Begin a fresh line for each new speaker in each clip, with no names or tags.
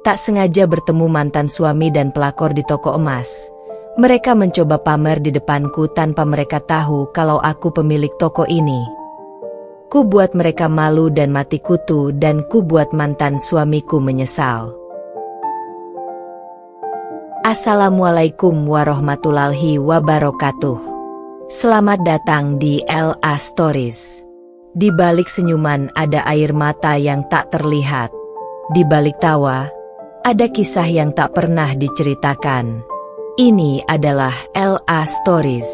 tak sengaja bertemu mantan suami dan pelakor di toko emas. Mereka mencoba pamer di depanku tanpa mereka tahu kalau aku pemilik toko ini. Ku buat mereka malu dan mati kutu, dan ku buat mantan suamiku menyesal. Assalamualaikum warahmatullahi wabarakatuh. Selamat datang di LA Stories. Di balik senyuman ada air mata yang tak terlihat. Di balik tawa, ada kisah yang tak pernah diceritakan. Ini adalah LA Stories,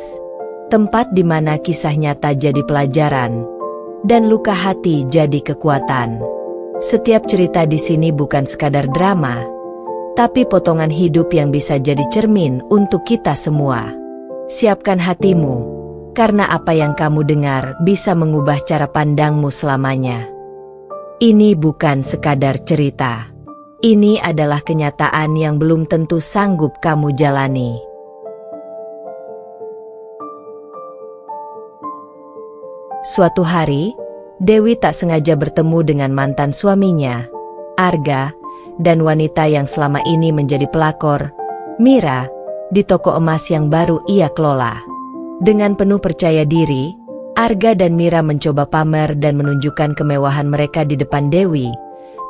tempat di mana kisah nyata jadi pelajaran, dan luka hati jadi kekuatan. Setiap cerita di sini bukan sekadar drama, tapi potongan hidup yang bisa jadi cermin untuk kita semua. Siapkan hatimu, karena apa yang kamu dengar bisa mengubah cara pandangmu selamanya. Ini bukan sekadar cerita. Ini adalah kenyataan yang belum tentu sanggup kamu jalani. Suatu hari, Dewi tak sengaja bertemu dengan mantan suaminya, Arga, dan wanita yang selama ini menjadi pelakor, Mira, di toko emas yang baru ia kelola. Dengan penuh percaya diri, Arga dan Mira mencoba pamer dan menunjukkan kemewahan mereka di depan Dewi,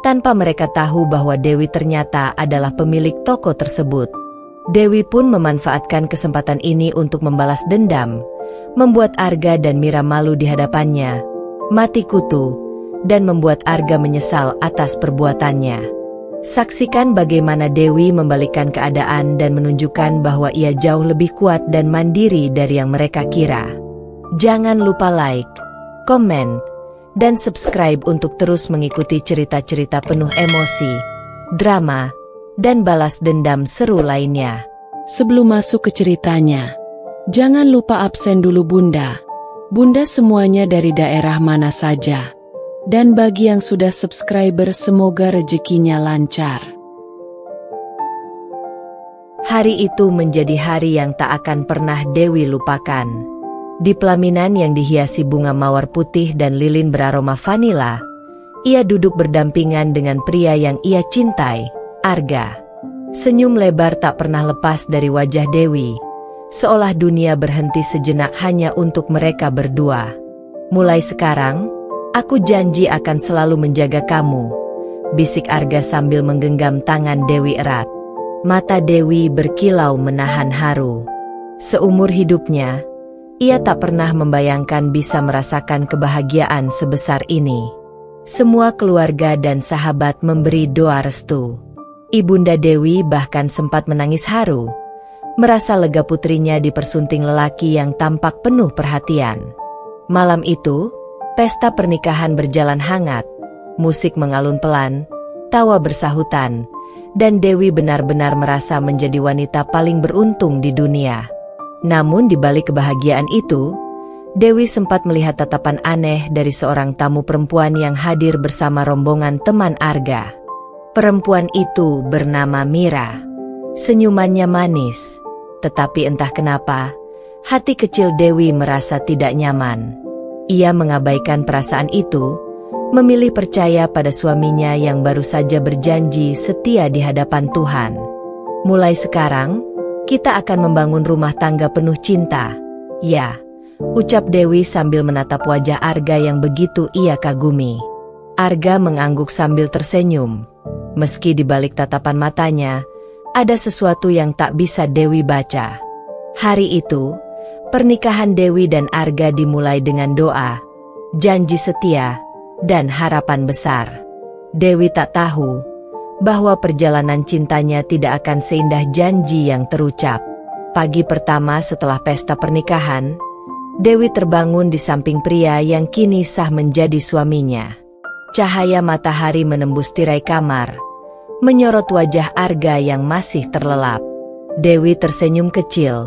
tanpa mereka tahu bahwa Dewi ternyata adalah pemilik toko tersebut. Dewi pun memanfaatkan kesempatan ini untuk membalas dendam, membuat Arga dan Mira malu di hadapannya, mati kutu, dan membuat Arga menyesal atas perbuatannya. Saksikan bagaimana Dewi membalikkan keadaan dan menunjukkan bahwa ia jauh lebih kuat dan mandiri dari yang mereka kira. Jangan lupa like, komen, dan subscribe untuk terus mengikuti cerita-cerita penuh emosi, drama, dan balas dendam seru lainnya.
Sebelum masuk ke ceritanya, jangan lupa absen dulu Bunda. Bunda semuanya dari daerah mana saja. Dan bagi yang sudah subscriber semoga rezekinya lancar.
Hari itu menjadi hari yang tak akan pernah Dewi lupakan. Di pelaminan yang dihiasi bunga mawar putih dan lilin beraroma vanila, ia duduk berdampingan dengan pria yang ia cintai, Arga. Senyum lebar tak pernah lepas dari wajah Dewi, seolah dunia berhenti sejenak hanya untuk mereka berdua. Mulai sekarang, aku janji akan selalu menjaga kamu, bisik Arga sambil menggenggam tangan Dewi erat. Mata Dewi berkilau menahan haru. Seumur hidupnya, ia tak pernah membayangkan bisa merasakan kebahagiaan sebesar ini. Semua keluarga dan sahabat memberi doa restu. Ibunda Dewi bahkan sempat menangis haru, merasa lega putrinya dipersunting lelaki yang tampak penuh perhatian. Malam itu, pesta pernikahan berjalan hangat, musik mengalun pelan, tawa bersahutan, dan Dewi benar-benar merasa menjadi wanita paling beruntung di dunia. Namun di balik kebahagiaan itu, Dewi sempat melihat tatapan aneh dari seorang tamu perempuan yang hadir bersama rombongan teman Arga. Perempuan itu bernama Mira. Senyumannya manis, tetapi entah kenapa, hati kecil Dewi merasa tidak nyaman. Ia mengabaikan perasaan itu, memilih percaya pada suaminya yang baru saja berjanji setia di hadapan Tuhan. Mulai sekarang, kita akan membangun rumah tangga penuh cinta. Ya, ucap Dewi sambil menatap wajah Arga yang begitu ia kagumi. Arga mengangguk sambil tersenyum. Meski di balik tatapan matanya, ada sesuatu yang tak bisa Dewi baca. Hari itu, pernikahan Dewi dan Arga dimulai dengan doa, janji setia, dan harapan besar. Dewi tak tahu bahwa perjalanan cintanya tidak akan seindah janji yang terucap. Pagi pertama setelah pesta pernikahan, Dewi terbangun di samping pria yang kini sah menjadi suaminya. Cahaya matahari menembus tirai kamar, menyorot wajah Arga yang masih terlelap. Dewi tersenyum kecil,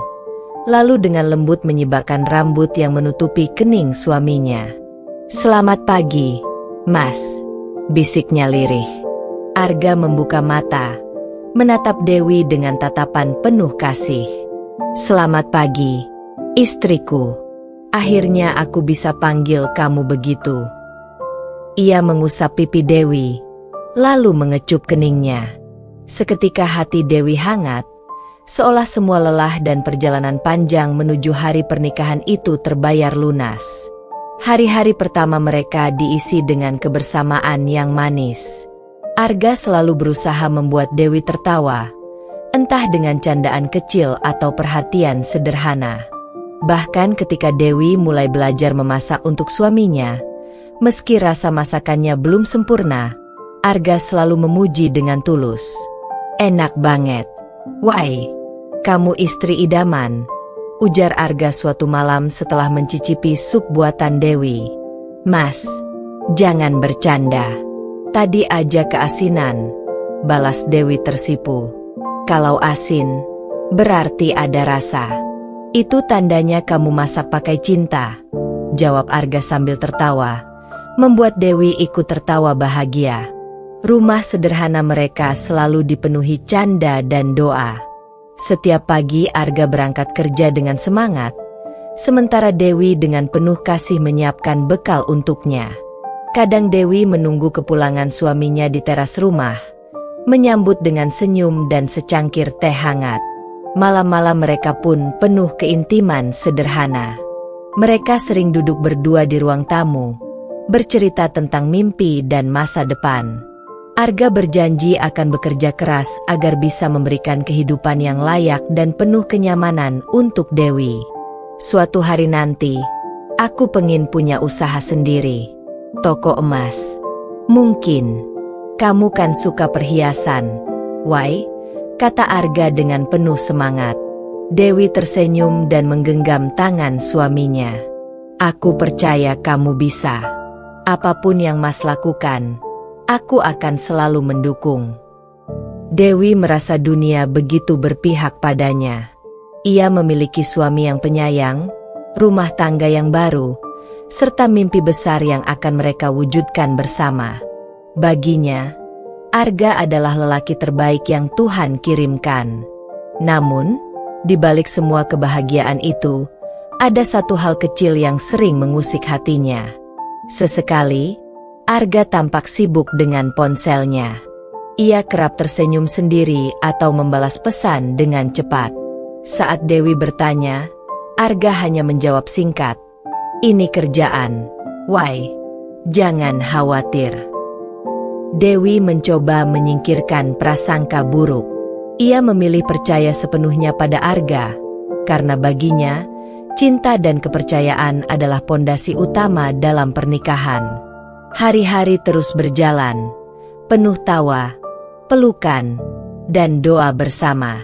lalu dengan lembut menyibakkan rambut yang menutupi kening suaminya. "Selamat pagi, Mas," bisiknya lirih. Arga membuka mata, menatap Dewi dengan tatapan penuh kasih. "Selamat pagi, istriku. Akhirnya aku bisa panggil kamu begitu." Ia mengusap pipi Dewi, lalu mengecup keningnya. Seketika hati Dewi hangat, seolah semua lelah dan perjalanan panjang menuju hari pernikahan itu terbayar lunas. Hari-hari pertama mereka diisi dengan kebersamaan yang manis. Arga selalu berusaha membuat Dewi tertawa, entah dengan candaan kecil atau perhatian sederhana. Bahkan ketika Dewi mulai belajar memasak untuk suaminya, meski rasa masakannya belum sempurna, Arga selalu memuji dengan tulus. "Enak banget. Wai, kamu istri idaman," ujar Arga suatu malam setelah mencicipi sup buatan Dewi. "Mas, jangan bercanda. Tadi aja keasinan," balas Dewi tersipu. "Kalau asin, berarti ada rasa. Itu tandanya kamu masak pakai cinta," jawab Arga sambil tertawa, membuat Dewi ikut tertawa bahagia. Rumah sederhana mereka selalu dipenuhi canda dan doa. Setiap pagi Arga berangkat kerja dengan semangat, sementara Dewi dengan penuh kasih menyiapkan bekal untuknya. Kadang Dewi menunggu kepulangan suaminya di teras rumah, menyambut dengan senyum dan secangkir teh hangat. Malam-malam mereka pun penuh keintiman sederhana. Mereka sering duduk berdua di ruang tamu, bercerita tentang mimpi dan masa depan. Arga berjanji akan bekerja keras agar bisa memberikan kehidupan yang layak dan penuh kenyamanan untuk Dewi. "Suatu hari nanti, aku pengen punya usaha sendiri. Toko emas. Mungkin. Kamu kan suka perhiasan, Wai," kata Arga dengan penuh semangat. Dewi tersenyum dan menggenggam tangan suaminya. "Aku percaya kamu bisa. Apapun yang Mas lakukan, aku akan selalu mendukung." Dewi merasa dunia begitu berpihak padanya. Ia memiliki suami yang penyayang, rumah tangga yang baru, serta mimpi besar yang akan mereka wujudkan bersama. Baginya, Arga adalah lelaki terbaik yang Tuhan kirimkan. Namun, di balik semua kebahagiaan itu, ada satu hal kecil yang sering mengusik hatinya. Sesekali, Arga tampak sibuk dengan ponselnya. Ia kerap tersenyum sendiri atau membalas pesan dengan cepat. Saat Dewi bertanya, Arga hanya menjawab singkat, "Ini kerjaan, Wai. Jangan khawatir." Dewi mencoba menyingkirkan prasangka buruk. Ia memilih percaya sepenuhnya pada Arga, karena baginya, cinta dan kepercayaan adalah pondasi utama dalam pernikahan. Hari-hari terus berjalan, penuh tawa, pelukan, dan doa bersama.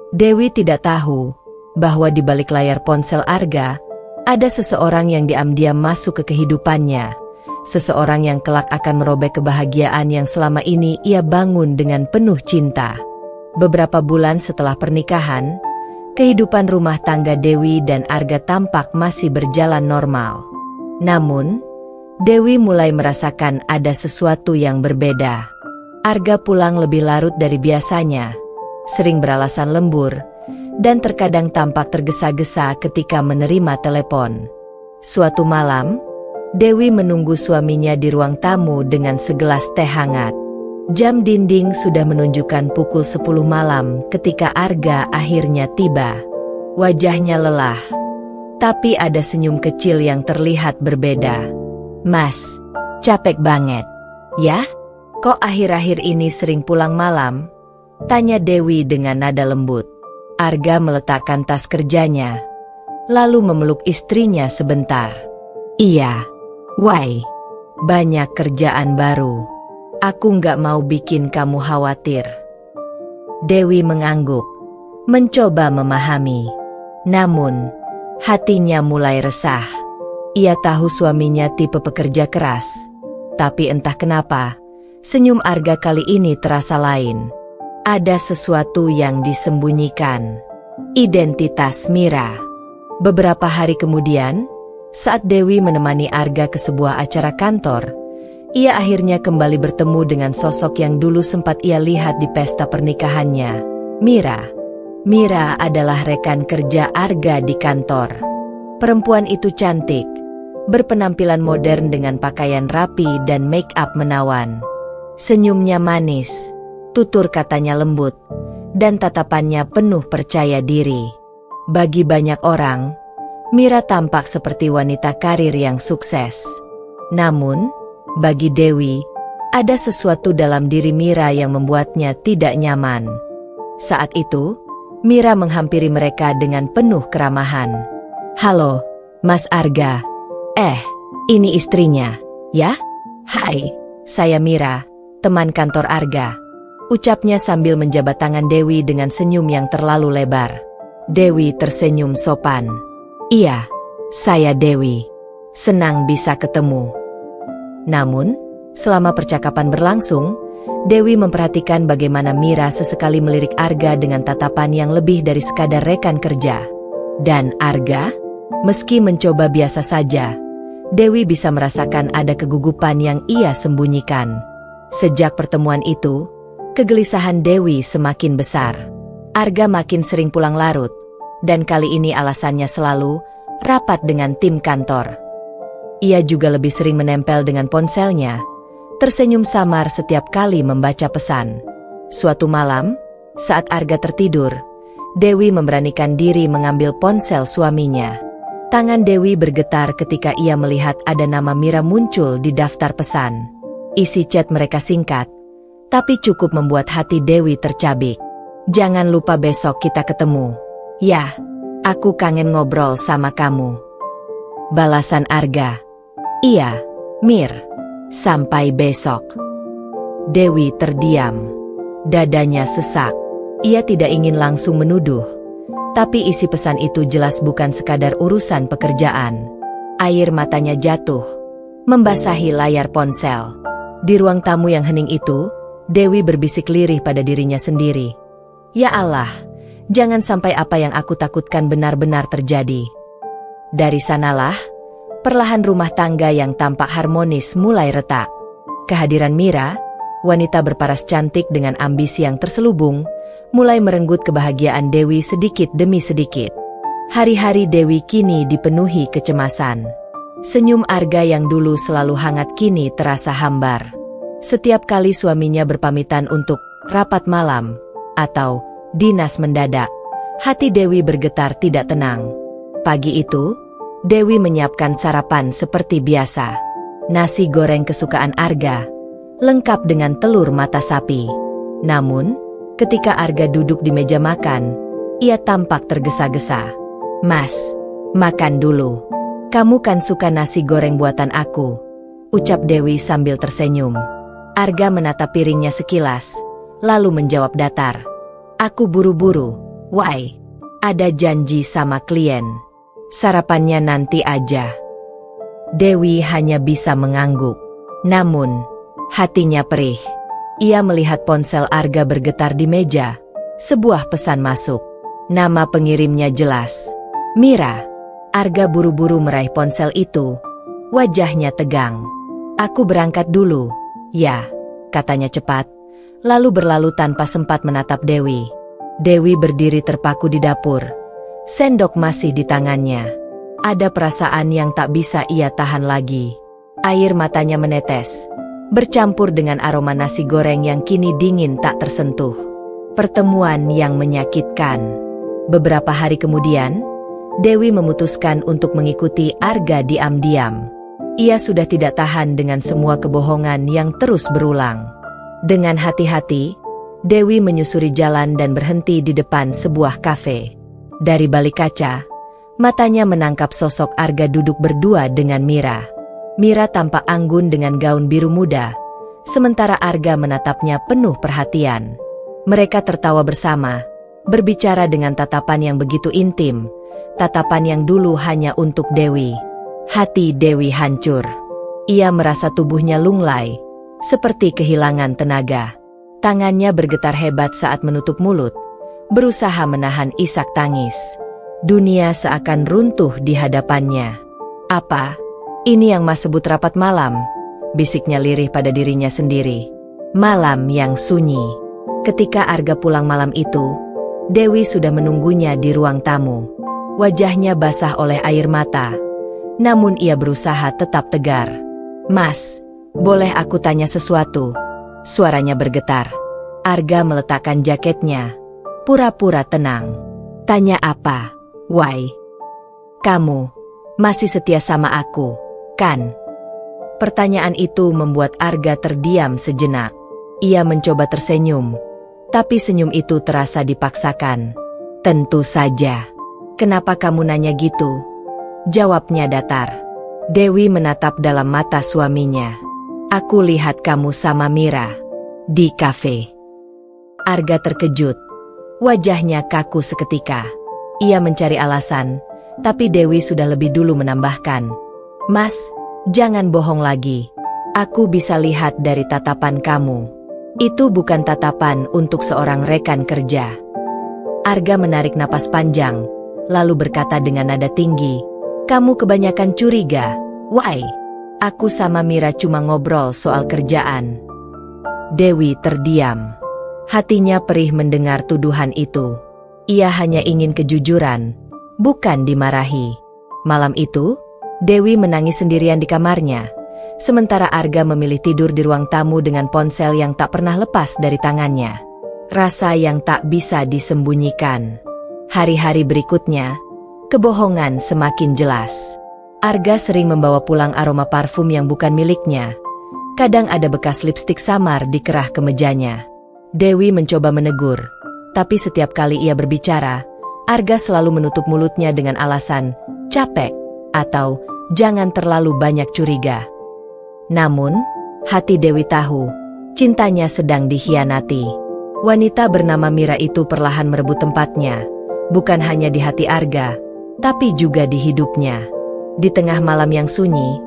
Dewi tidak tahu bahwa di balik layar ponsel Arga, ada seseorang yang diam-diam masuk ke kehidupannya, seseorang yang kelak akan merobek kebahagiaan yang selama ini ia bangun dengan penuh cinta. Beberapa bulan setelah pernikahan, kehidupan rumah tangga Dewi dan Arga tampak masih berjalan normal. Namun, Dewi mulai merasakan ada sesuatu yang berbeda. Arga pulang lebih larut dari biasanya, sering beralasan lembur, dan terkadang tampak tergesa-gesa ketika menerima telepon. Suatu malam, Dewi menunggu suaminya di ruang tamu dengan segelas teh hangat. Jam dinding sudah menunjukkan pukul 10 malam ketika Arga akhirnya tiba. Wajahnya lelah, tapi ada senyum kecil yang terlihat berbeda. "Mas, capek banget, ya? Kok akhir-akhir ini sering pulang malam?" tanya Dewi dengan nada lembut. Arga meletakkan tas kerjanya, lalu memeluk istrinya sebentar. "Iya, Wai, banyak kerjaan baru. Aku nggak mau bikin kamu khawatir." Dewi mengangguk, mencoba memahami. Namun, hatinya mulai resah. Ia tahu suaminya tipe pekerja keras, tapi entah kenapa, senyum Arga kali ini terasa lain. Ada sesuatu yang disembunyikan. Identitas Mira. Beberapa hari kemudian, saat Dewi menemani Arga ke sebuah acara kantor, ia akhirnya kembali bertemu dengan sosok yang dulu sempat ia lihat di pesta pernikahannya, Mira. Mira adalah rekan kerja Arga di kantor. Perempuan itu cantik, berpenampilan modern dengan pakaian rapi dan make up menawan. Senyumnya manis, tutur katanya lembut, dan tatapannya penuh percaya diri. Bagi banyak orang, Mira tampak seperti wanita karir yang sukses. Namun, bagi Dewi, ada sesuatu dalam diri Mira yang membuatnya tidak nyaman. Saat itu, Mira menghampiri mereka dengan penuh keramahan. "Halo, Mas Arga. Ini istrinya, ya?" "Hai, saya Mira, teman kantor Arga," ucapnya sambil menjabat tangan Dewi dengan senyum yang terlalu lebar. Dewi tersenyum sopan. "Iya, saya Dewi. Senang bisa ketemu." Namun, selama percakapan berlangsung, Dewi memperhatikan bagaimana Mira sesekali melirik Arga dengan tatapan yang lebih dari sekadar rekan kerja. Dan Arga, meski mencoba biasa saja, Dewi bisa merasakan ada kegugupan yang ia sembunyikan. Sejak pertemuan itu, kegelisahan Dewi semakin besar. Arga makin sering pulang larut, dan kali ini alasannya selalu rapat dengan tim kantor. Ia juga lebih sering menempel dengan ponselnya, tersenyum samar setiap kali membaca pesan. Suatu malam, saat Arga tertidur, Dewi memberanikan diri mengambil ponsel suaminya. Tangan Dewi bergetar ketika ia melihat ada nama Mira muncul di daftar pesan. Isi chat mereka singkat, tapi cukup membuat hati Dewi tercabik. "Jangan lupa besok kita ketemu. Ya, aku kangen ngobrol sama kamu." Balasan Arga, "Iya, Mir. Sampai besok." Dewi terdiam. Dadanya sesak. Ia tidak ingin langsung menuduh, tapi isi pesan itu jelas bukan sekadar urusan pekerjaan. Air matanya jatuh, membasahi layar ponsel. Di ruang tamu yang hening itu, Dewi berbisik lirih pada dirinya sendiri. "Ya Allah, jangan sampai apa yang aku takutkan benar-benar terjadi." Dari sanalah, perlahan rumah tangga yang tampak harmonis mulai retak. Kehadiran Mira, wanita berparas cantik dengan ambisi yang terselubung, mulai merenggut kebahagiaan Dewi sedikit demi sedikit. Hari-hari Dewi kini dipenuhi kecemasan. Senyum Arga yang dulu selalu hangat kini terasa hambar. Setiap kali suaminya berpamitan untuk rapat malam atau dinas mendadak, hati Dewi bergetar tidak tenang. Pagi itu, Dewi menyiapkan sarapan seperti biasa. Nasi goreng kesukaan Arga, lengkap dengan telur mata sapi. Namun, ketika Arga duduk di meja makan, ia tampak tergesa-gesa. "Mas, makan dulu. Kamu kan suka nasi goreng buatan aku," ucap Dewi sambil tersenyum. Arga menatap piringnya sekilas, lalu menjawab datar. "Aku buru-buru, Wai. Ada janji sama klien. Sarapannya nanti aja." Dewi hanya bisa mengangguk. Namun, hatinya perih. Ia melihat ponsel Arga bergetar di meja. Sebuah pesan masuk. Nama pengirimnya jelas, Mira. Arga buru-buru meraih ponsel itu. Wajahnya tegang. "Aku berangkat dulu, ya," katanya cepat, lalu berlalu tanpa sempat menatap Dewi. Dewi berdiri terpaku di dapur. Sendok masih di tangannya. Ada perasaan yang tak bisa ia tahan lagi. Air matanya menetes, bercampur dengan aroma nasi goreng yang kini dingin tak tersentuh. Pertemuan yang menyakitkan. Beberapa hari kemudian, Dewi memutuskan untuk mengikuti Arga diam-diam. Ia sudah tidak tahan dengan semua kebohongan yang terus berulang. Dengan hati-hati, Dewi menyusuri jalan dan berhenti di depan sebuah kafe. Dari balik kaca, matanya menangkap sosok Arga duduk berdua dengan Mira. Mira tampak anggun dengan gaun biru muda, sementara Arga menatapnya penuh perhatian. Mereka tertawa bersama, berbicara dengan tatapan yang begitu intim, tatapan yang dulu hanya untuk Dewi. Hati Dewi hancur. Ia merasa tubuhnya lunglai, seperti kehilangan tenaga. Tangannya bergetar hebat saat menutup mulut, berusaha menahan isak tangis. Dunia seakan runtuh di hadapannya. "Apa? Ini yang Mas sebut rapat malam?" bisiknya lirih pada dirinya sendiri. Malam yang sunyi. Ketika Arga pulang malam itu, Dewi sudah menunggunya di ruang tamu. Wajahnya basah oleh air mata, namun ia berusaha tetap tegar. "Mas, boleh aku tanya sesuatu?" Suaranya bergetar. Arga meletakkan jaketnya, pura-pura tenang. Tanya apa, Wai? Kamu masih setia sama aku, kan? Pertanyaan itu membuat Arga terdiam sejenak. Ia mencoba tersenyum, tapi senyum itu terasa dipaksakan. Tentu saja. Kenapa kamu nanya gitu? Jawabnya datar. Dewi menatap dalam mata suaminya. Aku lihat kamu sama Mira di kafe. Arga terkejut. Wajahnya kaku seketika. Ia mencari alasan, tapi Dewi sudah lebih dulu menambahkan. Mas, jangan bohong lagi. Aku bisa lihat dari tatapan kamu. Itu bukan tatapan untuk seorang rekan kerja. Arga menarik napas panjang, lalu berkata dengan nada tinggi, kamu kebanyakan curiga, Wai. Aku sama Mira cuma ngobrol soal kerjaan. Dewi terdiam. Hatinya perih mendengar tuduhan itu. Ia hanya ingin kejujuran, bukan dimarahi. Malam itu, Dewi menangis sendirian di kamarnya. Sementara Arga memilih tidur di ruang tamu dengan ponsel yang tak pernah lepas dari tangannya. Rasa yang tak bisa disembunyikan. Hari-hari berikutnya, kebohongan semakin jelas. Arga sering membawa pulang aroma parfum yang bukan miliknya. Kadang ada bekas lipstik samar di kerah kemejanya. Dewi mencoba menegur, tapi setiap kali ia berbicara, Arga selalu menutup mulutnya dengan alasan capek atau jangan terlalu banyak curiga. Namun, hati Dewi tahu, cintanya sedang dikhianati. Wanita bernama Mira itu perlahan merebut tempatnya, bukan hanya di hati Arga, tapi juga di hidupnya. Di tengah malam yang sunyi,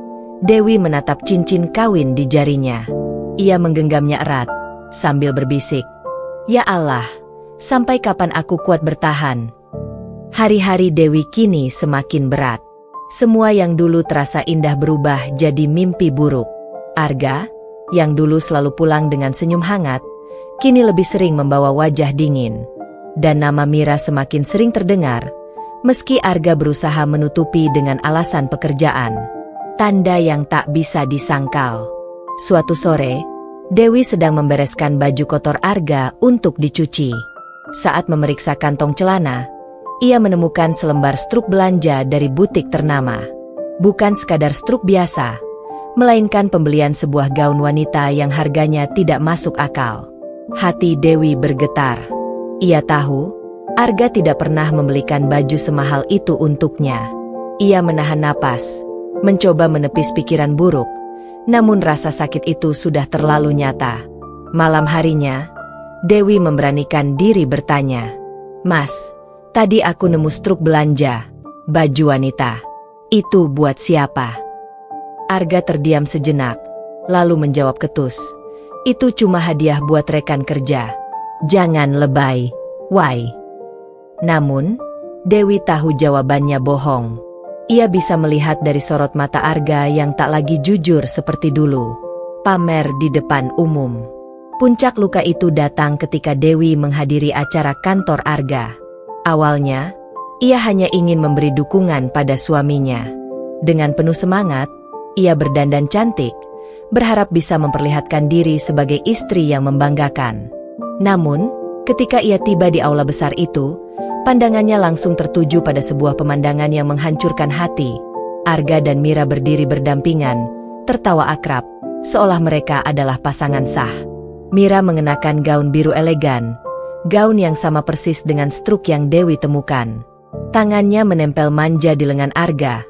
Dewi menatap cincin kawin di jarinya. Ia menggenggamnya erat, sambil berbisik, "Ya Allah, sampai kapan aku kuat bertahan?" Hari-hari Dewi kini semakin berat. Semua yang dulu terasa indah berubah jadi mimpi buruk. Arga, yang dulu selalu pulang dengan senyum hangat, kini lebih sering membawa wajah dingin. Dan nama Mira semakin sering terdengar, meski Arga berusaha menutupi dengan alasan pekerjaan. Tanda yang tak bisa disangkal. Suatu sore, Dewi sedang membereskan baju kotor Arga untuk dicuci. Saat memeriksa kantong celana, ia menemukan selembar struk belanja dari butik ternama. Bukan sekadar struk biasa, melainkan pembelian sebuah gaun wanita yang harganya tidak masuk akal. Hati Dewi bergetar. Ia tahu, Arga tidak pernah membelikan baju semahal itu untuknya. Ia menahan napas, mencoba menepis pikiran buruk, namun rasa sakit itu sudah terlalu nyata. Malam harinya, Dewi memberanikan diri bertanya, "Mas, tadi aku nemu struk belanja, baju wanita. Itu buat siapa?" Arga terdiam sejenak, lalu menjawab ketus, "Itu cuma hadiah buat rekan kerja. Jangan lebay, Wai." Namun, Dewi tahu jawabannya bohong. Ia bisa melihat dari sorot mata Arga yang tak lagi jujur seperti dulu. Pamer di depan umum. Puncak luka itu datang ketika Dewi menghadiri acara kantor Arga. Awalnya, ia hanya ingin memberi dukungan pada suaminya. Dengan penuh semangat, ia berdandan cantik, berharap bisa memperlihatkan diri sebagai istri yang membanggakan. Namun, ketika ia tiba di aula besar itu, pandangannya langsung tertuju pada sebuah pemandangan yang menghancurkan hati. Arga dan Mira berdiri berdampingan, tertawa akrab, seolah mereka adalah pasangan sah. Mira mengenakan gaun biru elegan, gaun yang sama persis dengan struk yang Dewi temukan. Tangannya menempel manja di lengan Arga,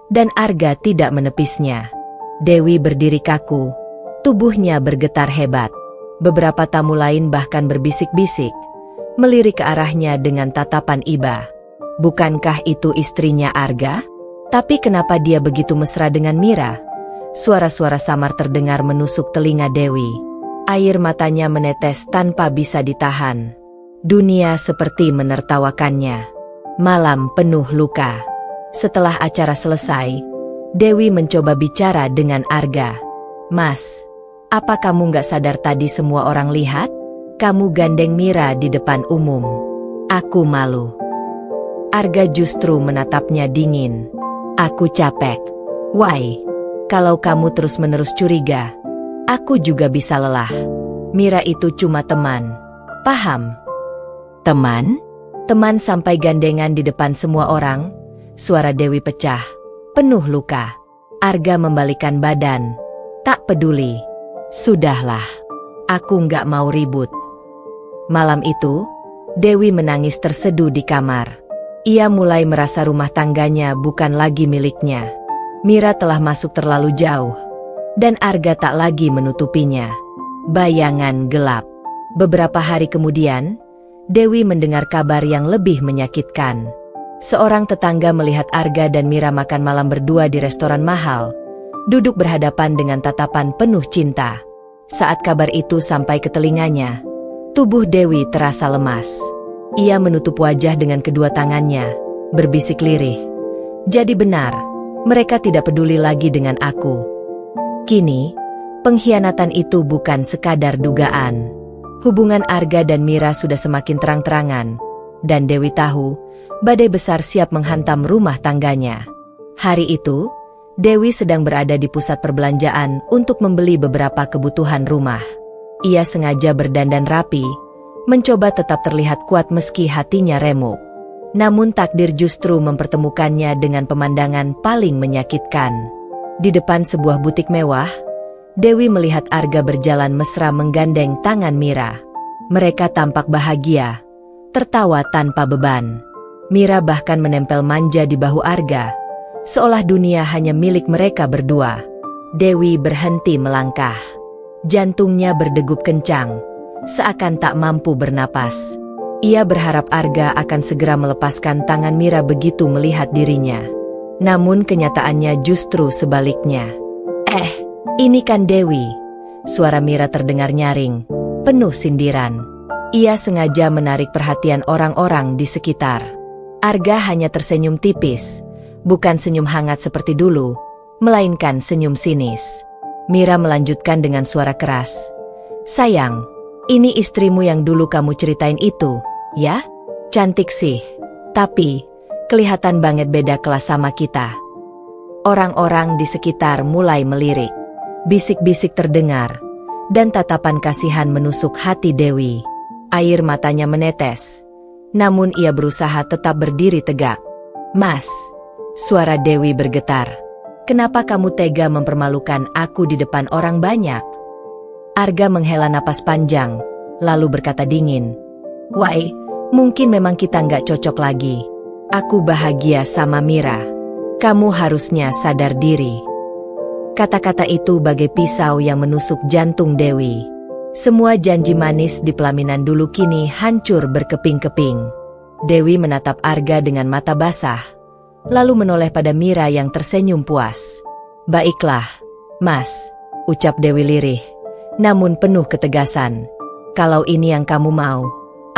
dan Arga tidak menepisnya. Dewi berdiri kaku, tubuhnya bergetar hebat. Beberapa tamu lain bahkan berbisik-bisik, melirik ke arahnya dengan tatapan iba. Bukankah itu istrinya Arga? Tapi kenapa dia begitu mesra dengan Mira? Suara-suara samar terdengar menusuk telinga Dewi. Air matanya menetes tanpa bisa ditahan. Dunia seperti menertawakannya. Malam penuh luka. Setelah acara selesai, Dewi mencoba bicara dengan Arga. "Mas, apa kamu gak sadar tadi semua orang lihat? Kamu gandeng Mira di depan umum. Aku malu." Arga justru menatapnya dingin. "Aku capek, Wai. Kalau kamu terus-menerus curiga, aku juga bisa lelah." Mira itu cuma teman. Paham? Teman? Teman sampai gandengan di depan semua orang. Suara Dewi pecah, penuh luka. Arga membalikan badan. Tak peduli. Sudahlah. Aku nggak mau ribut. Malam itu, Dewi menangis terseduh di kamar. Ia mulai merasa rumah tangganya bukan lagi miliknya. Mira telah masuk terlalu jauh. Dan Arga tak lagi menutupinya. Bayangan gelap. Beberapa hari kemudian, Dewi mendengar kabar yang lebih menyakitkan. Seorang tetangga melihat Arga dan Mira makan malam berdua di restoran mahal, duduk berhadapan dengan tatapan penuh cinta. Saat kabar itu sampai ke telinganya, tubuh Dewi terasa lemas. Ia menutup wajah dengan kedua tangannya, berbisik lirih. Jadi benar, mereka tidak peduli lagi dengan aku. Kini, pengkhianatan itu bukan sekadar dugaan. Hubungan Arga dan Mira sudah semakin terang-terangan, dan Dewi tahu, badai besar siap menghantam rumah tangganya. Hari itu, Dewi sedang berada di pusat perbelanjaan untuk membeli beberapa kebutuhan rumah. Ia sengaja berdandan rapi, mencoba tetap terlihat kuat meski hatinya remuk. Namun takdir justru mempertemukannya dengan pemandangan paling menyakitkan. Di depan sebuah butik mewah, Dewi melihat Arga berjalan mesra menggandeng tangan Mira. Mereka tampak bahagia, tertawa tanpa beban. Mira bahkan menempel manja di bahu Arga, seolah dunia hanya milik mereka berdua. Dewi berhenti melangkah. Jantungnya berdegup kencang, seakan tak mampu bernapas. Ia berharap Arga akan segera melepaskan tangan Mira begitu melihat dirinya. Namun kenyataannya justru sebaliknya. Ini kan Dewi. Suara Mira terdengar nyaring, penuh sindiran. Ia sengaja menarik perhatian orang-orang di sekitar. Arga hanya tersenyum tipis, bukan senyum hangat seperti dulu, melainkan senyum sinis. Mira melanjutkan dengan suara keras. Sayang, ini istrimu yang dulu kamu ceritain itu, ya? Cantik sih, tapi kelihatan banget beda kelas sama kita. Orang-orang di sekitar mulai melirik. Bisik-bisik terdengar, dan tatapan kasihan menusuk hati Dewi. Air matanya menetes, namun ia berusaha tetap berdiri tegak. Mas, suara Dewi bergetar. Kenapa kamu tega mempermalukan aku di depan orang banyak? Arga menghela napas panjang, lalu berkata dingin. Wai, mungkin memang kita nggak cocok lagi. Aku bahagia sama Mira. Kamu harusnya sadar diri. Kata-kata itu bagai pisau yang menusuk jantung Dewi. Semua janji manis di pelaminan dulu kini hancur berkeping-keping. Dewi menatap Arga dengan mata basah, lalu menoleh pada Mira yang tersenyum puas. Baiklah, Mas, ucap Dewi lirih, namun penuh ketegasan. Kalau ini yang kamu mau,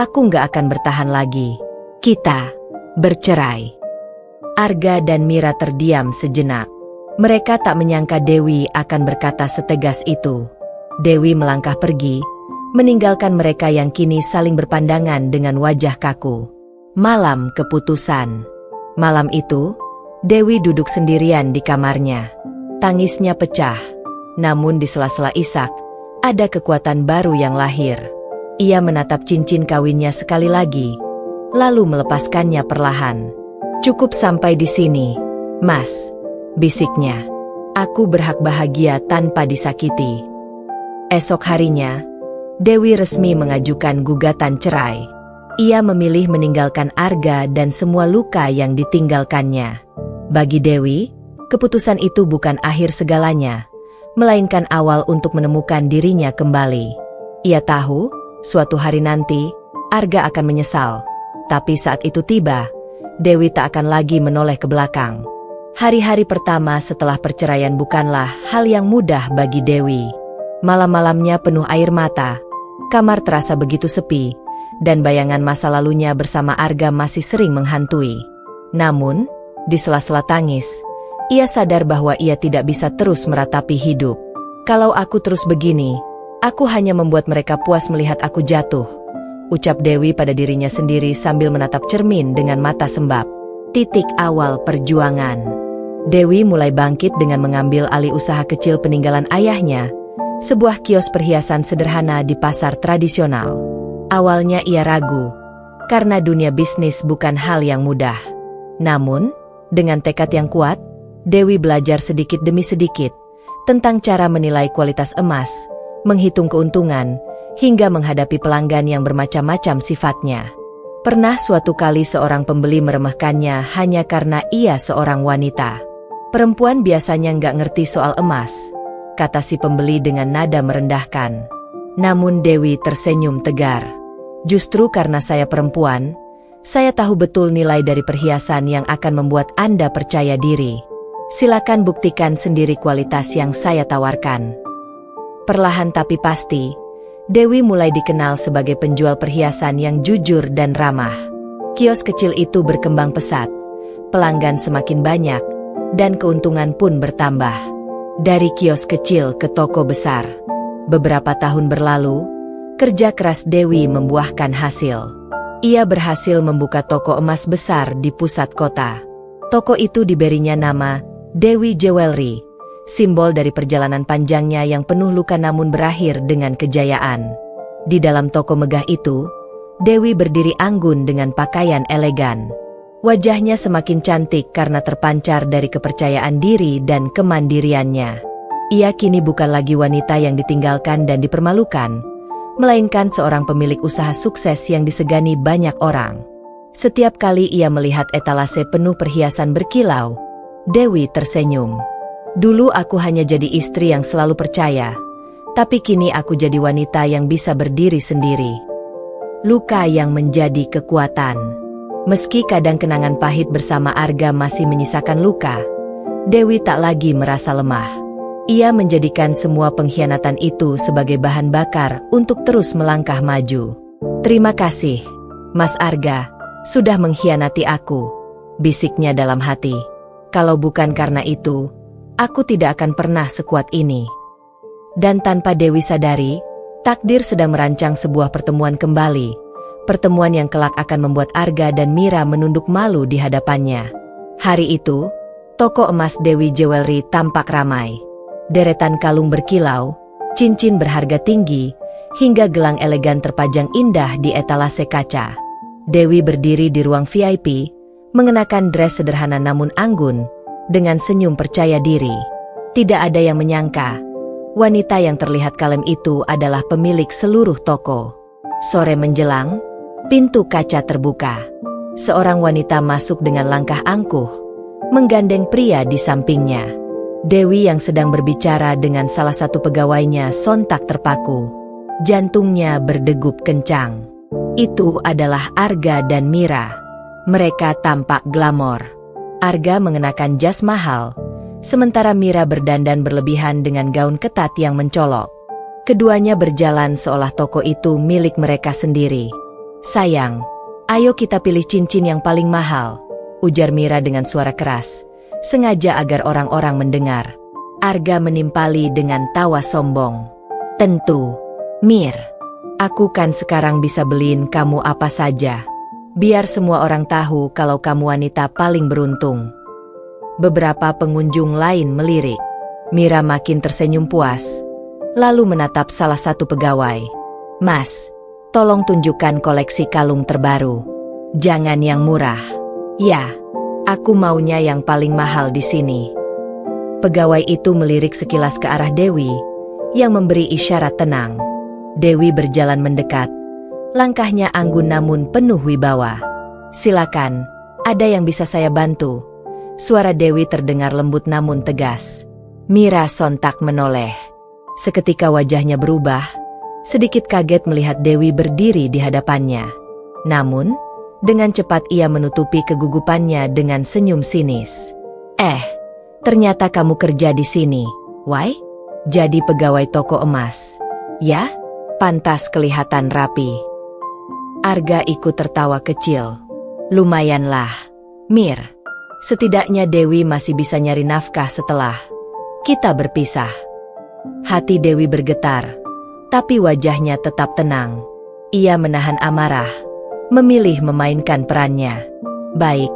aku nggak akan bertahan lagi. Kita bercerai. Arga dan Mira terdiam sejenak. Mereka tak menyangka Dewi akan berkata setegas itu. Dewi melangkah pergi, meninggalkan mereka yang kini saling berpandangan dengan wajah kaku. Malam keputusan. Malam itu, Dewi duduk sendirian di kamarnya. Tangisnya pecah, namun di sela-sela isak, ada kekuatan baru yang lahir. Ia menatap cincin kawinnya sekali lagi, lalu melepaskannya perlahan. Cukup sampai di sini, Mas. Bisiknya, aku berhak bahagia tanpa disakiti. Esok harinya, Dewi resmi mengajukan gugatan cerai. Ia memilih meninggalkan Arga dan semua luka yang ditinggalkannya. Bagi Dewi, keputusan itu bukan akhir segalanya, melainkan awal untuk menemukan dirinya kembali. Ia tahu, suatu hari nanti, Arga akan menyesal. Tapi saat itu tiba, Dewi tak akan lagi menoleh ke belakang. Hari-hari pertama setelah perceraian bukanlah hal yang mudah bagi Dewi. Malam-malamnya penuh air mata, kamar terasa begitu sepi, dan bayangan masa lalunya bersama Arga masih sering menghantui. Namun, di sela-sela tangis, ia sadar bahwa ia tidak bisa terus meratapi hidup. Kalau aku terus begini, aku hanya membuat mereka puas melihat aku jatuh, ucap Dewi pada dirinya sendiri sambil menatap cermin dengan mata sembab. Titik awal perjuangan. Dewi mulai bangkit dengan mengambil alih usaha kecil peninggalan ayahnya, sebuah kios perhiasan sederhana di pasar tradisional. Awalnya ia ragu, karena dunia bisnis bukan hal yang mudah. Namun, dengan tekad yang kuat, Dewi belajar sedikit demi sedikit tentang cara menilai kualitas emas, menghitung keuntungan, hingga menghadapi pelanggan yang bermacam-macam sifatnya. Pernah suatu kali seorang pembeli meremehkannya hanya karena ia seorang wanita. "Perempuan biasanya nggak ngerti soal emas," kata si pembeli dengan nada merendahkan. Namun Dewi tersenyum tegar. "Justru karena saya perempuan, saya tahu betul nilai dari perhiasan yang akan membuat Anda percaya diri. Silakan buktikan sendiri kualitas yang saya tawarkan." Perlahan tapi pasti, Dewi mulai dikenal sebagai penjual perhiasan yang jujur dan ramah. Kios kecil itu berkembang pesat, pelanggan semakin banyak, dan keuntungan pun bertambah. Dari kios kecil ke toko besar. Beberapa tahun berlalu, kerja keras Dewi membuahkan hasil. Ia berhasil membuka toko emas besar di pusat kota. Toko itu diberinya nama Dewi Jewelry, simbol dari perjalanan panjangnya yang penuh luka namun berakhir dengan kejayaan. Di dalam toko megah itu, Dewi berdiri anggun dengan pakaian elegan. Wajahnya semakin cantik karena terpancar dari kepercayaan diri dan kemandiriannya. Ia kini bukan lagi wanita yang ditinggalkan dan dipermalukan, melainkan seorang pemilik usaha sukses yang disegani banyak orang. Setiap kali ia melihat etalase penuh perhiasan berkilau, Dewi tersenyum. "Dulu aku hanya jadi istri yang selalu percaya, tapi kini aku jadi wanita yang bisa berdiri sendiri." Luka yang menjadi kekuatan. Meski kadang kenangan pahit bersama Arga masih menyisakan luka, Dewi tak lagi merasa lemah. Ia menjadikan semua pengkhianatan itu sebagai bahan bakar untuk terus melangkah maju. "Terima kasih, Mas Arga, sudah mengkhianati aku," bisiknya dalam hati. "Kalau bukan karena itu, aku tidak akan pernah sekuat ini." Dan tanpa Dewi sadari, takdir sedang merancang sebuah pertemuan kembali. Pertemuan yang kelak akan membuat Arga dan Mira menunduk malu di hadapannya. Hari itu, toko emas Dewi Jewelry tampak ramai. Deretan kalung berkilau, cincin berharga tinggi, hingga gelang elegan terpajang indah di etalase kaca. Dewi berdiri di ruang VIP, mengenakan dress sederhana namun anggun, dengan senyum percaya diri. Tidak ada yang menyangka, wanita yang terlihat kalem itu adalah pemilik seluruh toko. Sore menjelang, pintu kaca terbuka. Seorang wanita masuk dengan langkah angkuh, menggandeng pria di sampingnya. Dewi yang sedang berbicara dengan salah satu pegawainya sontak terpaku. Jantungnya berdegup kencang. Itu adalah Arga dan Mira. Mereka tampak glamor. Arga mengenakan jas mahal, sementara Mira berdandan berlebihan dengan gaun ketat yang mencolok. Keduanya berjalan seolah toko itu milik mereka sendiri. "Sayang, ayo kita pilih cincin yang paling mahal," ujar Mira dengan suara keras, sengaja agar orang-orang mendengar. Arga menimpali dengan tawa sombong. "Tentu, Mir. Aku kan sekarang bisa beliin kamu apa saja. Biar semua orang tahu kalau kamu wanita paling beruntung." Beberapa pengunjung lain melirik. Mira makin tersenyum puas, lalu menatap salah satu pegawai. "Mas, tolong tunjukkan koleksi kalung terbaru. Jangan yang murah." "Ya, aku maunya yang paling mahal di sini." Pegawai itu melirik sekilas ke arah Dewi, yang memberi isyarat tenang. Dewi berjalan mendekat. Langkahnya anggun namun penuh wibawa. "Silakan, ada yang bisa saya bantu?" Suara Dewi terdengar lembut namun tegas. Mira sontak menoleh. Seketika wajahnya berubah, sedikit kaget melihat Dewi berdiri di hadapannya. Namun, dengan cepat ia menutupi kegugupannya dengan senyum sinis. Ternyata kamu kerja di sini, Wai? Jadi pegawai toko emas. Ya, pantas kelihatan rapi." Arga ikut tertawa kecil. "Lumayanlah, Mir. Setidaknya Dewi masih bisa nyari nafkah setelah kita berpisah." Hati Dewi bergetar, tapi wajahnya tetap tenang. Ia menahan amarah, memilih memainkan perannya. "Baik,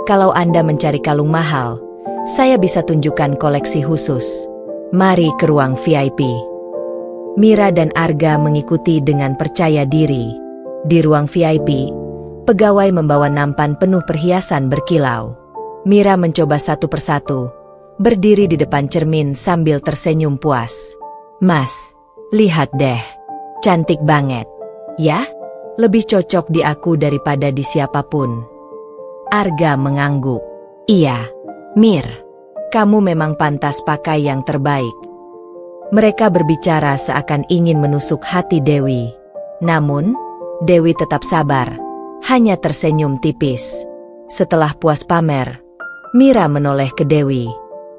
kalau Anda mencari kalung mahal, saya bisa tunjukkan koleksi khusus. Mari ke ruang VIP." Mira dan Arga mengikuti dengan percaya diri. Di ruang VIP, pegawai membawa nampan penuh perhiasan berkilau. Mira mencoba satu persatu, berdiri di depan cermin sambil tersenyum puas. "Mas, lihat deh. Cantik banget. Ya? Lebih cocok di aku daripada di siapapun." Arga mengangguk. "Iya, Mir. Kamu memang pantas pakai yang terbaik." Mereka berbicara seakan ingin menusuk hati Dewi. Namun, Dewi tetap sabar, hanya tersenyum tipis. Setelah puas pamer, Mira menoleh ke Dewi.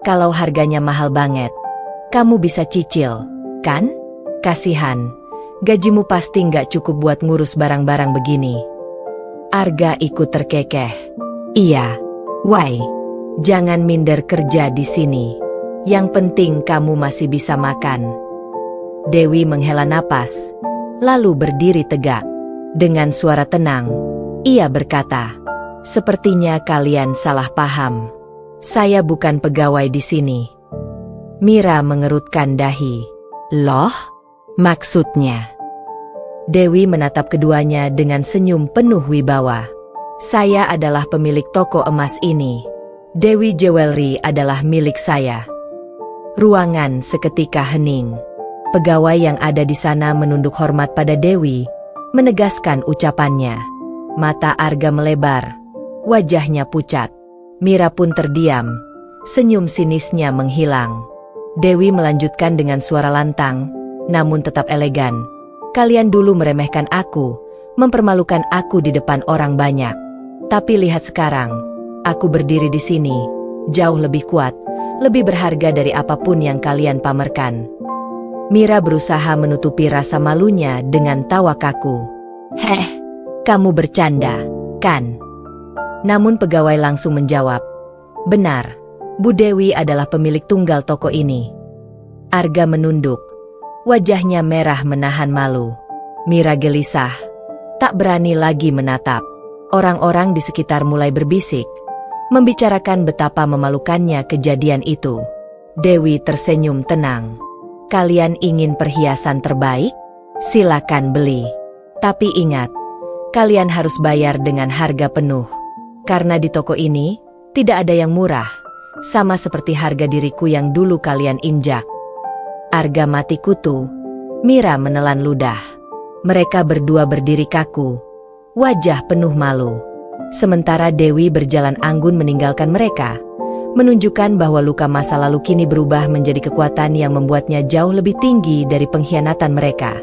"Kalau harganya mahal banget, kamu bisa cicil, kan? Kasihan, gajimu pasti nggak cukup buat ngurus barang-barang begini." Arga ikut terkekeh. "Iya, Wai. Jangan minder kerja di sini. Yang penting kamu masih bisa makan." Dewi menghela napas, lalu berdiri tegak. Dengan suara tenang, ia berkata, "Sepertinya kalian salah paham. Saya bukan pegawai di sini." Mira mengerutkan dahi. "Loh? Maksudnya?" Dewi menatap keduanya dengan senyum penuh wibawa. "Saya adalah pemilik toko emas ini. Dewi Jewelry adalah milik saya." Ruangan seketika hening. Pegawai yang ada di sana menunduk hormat pada Dewi, menegaskan ucapannya. Mata Arga melebar, wajahnya pucat. Mira pun terdiam, senyum sinisnya menghilang. Dewi melanjutkan dengan suara lantang, namun tetap elegan. "Kalian dulu meremehkan aku, mempermalukan aku di depan orang banyak. Tapi lihat sekarang, aku berdiri di sini, jauh lebih kuat, lebih berharga dari apapun yang kalian pamerkan." Mira berusaha menutupi rasa malunya dengan tawa kaku. "Heh, kamu bercanda, kan?" Namun pegawai langsung menjawab, "Benar, Bu Dewi adalah pemilik tunggal toko ini." Arga menunduk, wajahnya merah menahan malu. Mira gelisah, tak berani lagi menatap. Orang-orang di sekitar mulai berbisik, membicarakan betapa memalukannya kejadian itu. Dewi tersenyum tenang. "Kalian ingin perhiasan terbaik? Silakan beli. Tapi ingat, kalian harus bayar dengan harga penuh. Karena di toko ini, tidak ada yang murah, sama seperti harga diriku yang dulu kalian injak." Arga mati kutu, Mira menelan ludah. Mereka berdua berdiri kaku, wajah penuh malu. Sementara Dewi berjalan anggun meninggalkan mereka, menunjukkan bahwa luka masa lalu kini berubah menjadi kekuatan yang membuatnya jauh lebih tinggi dari pengkhianatan mereka.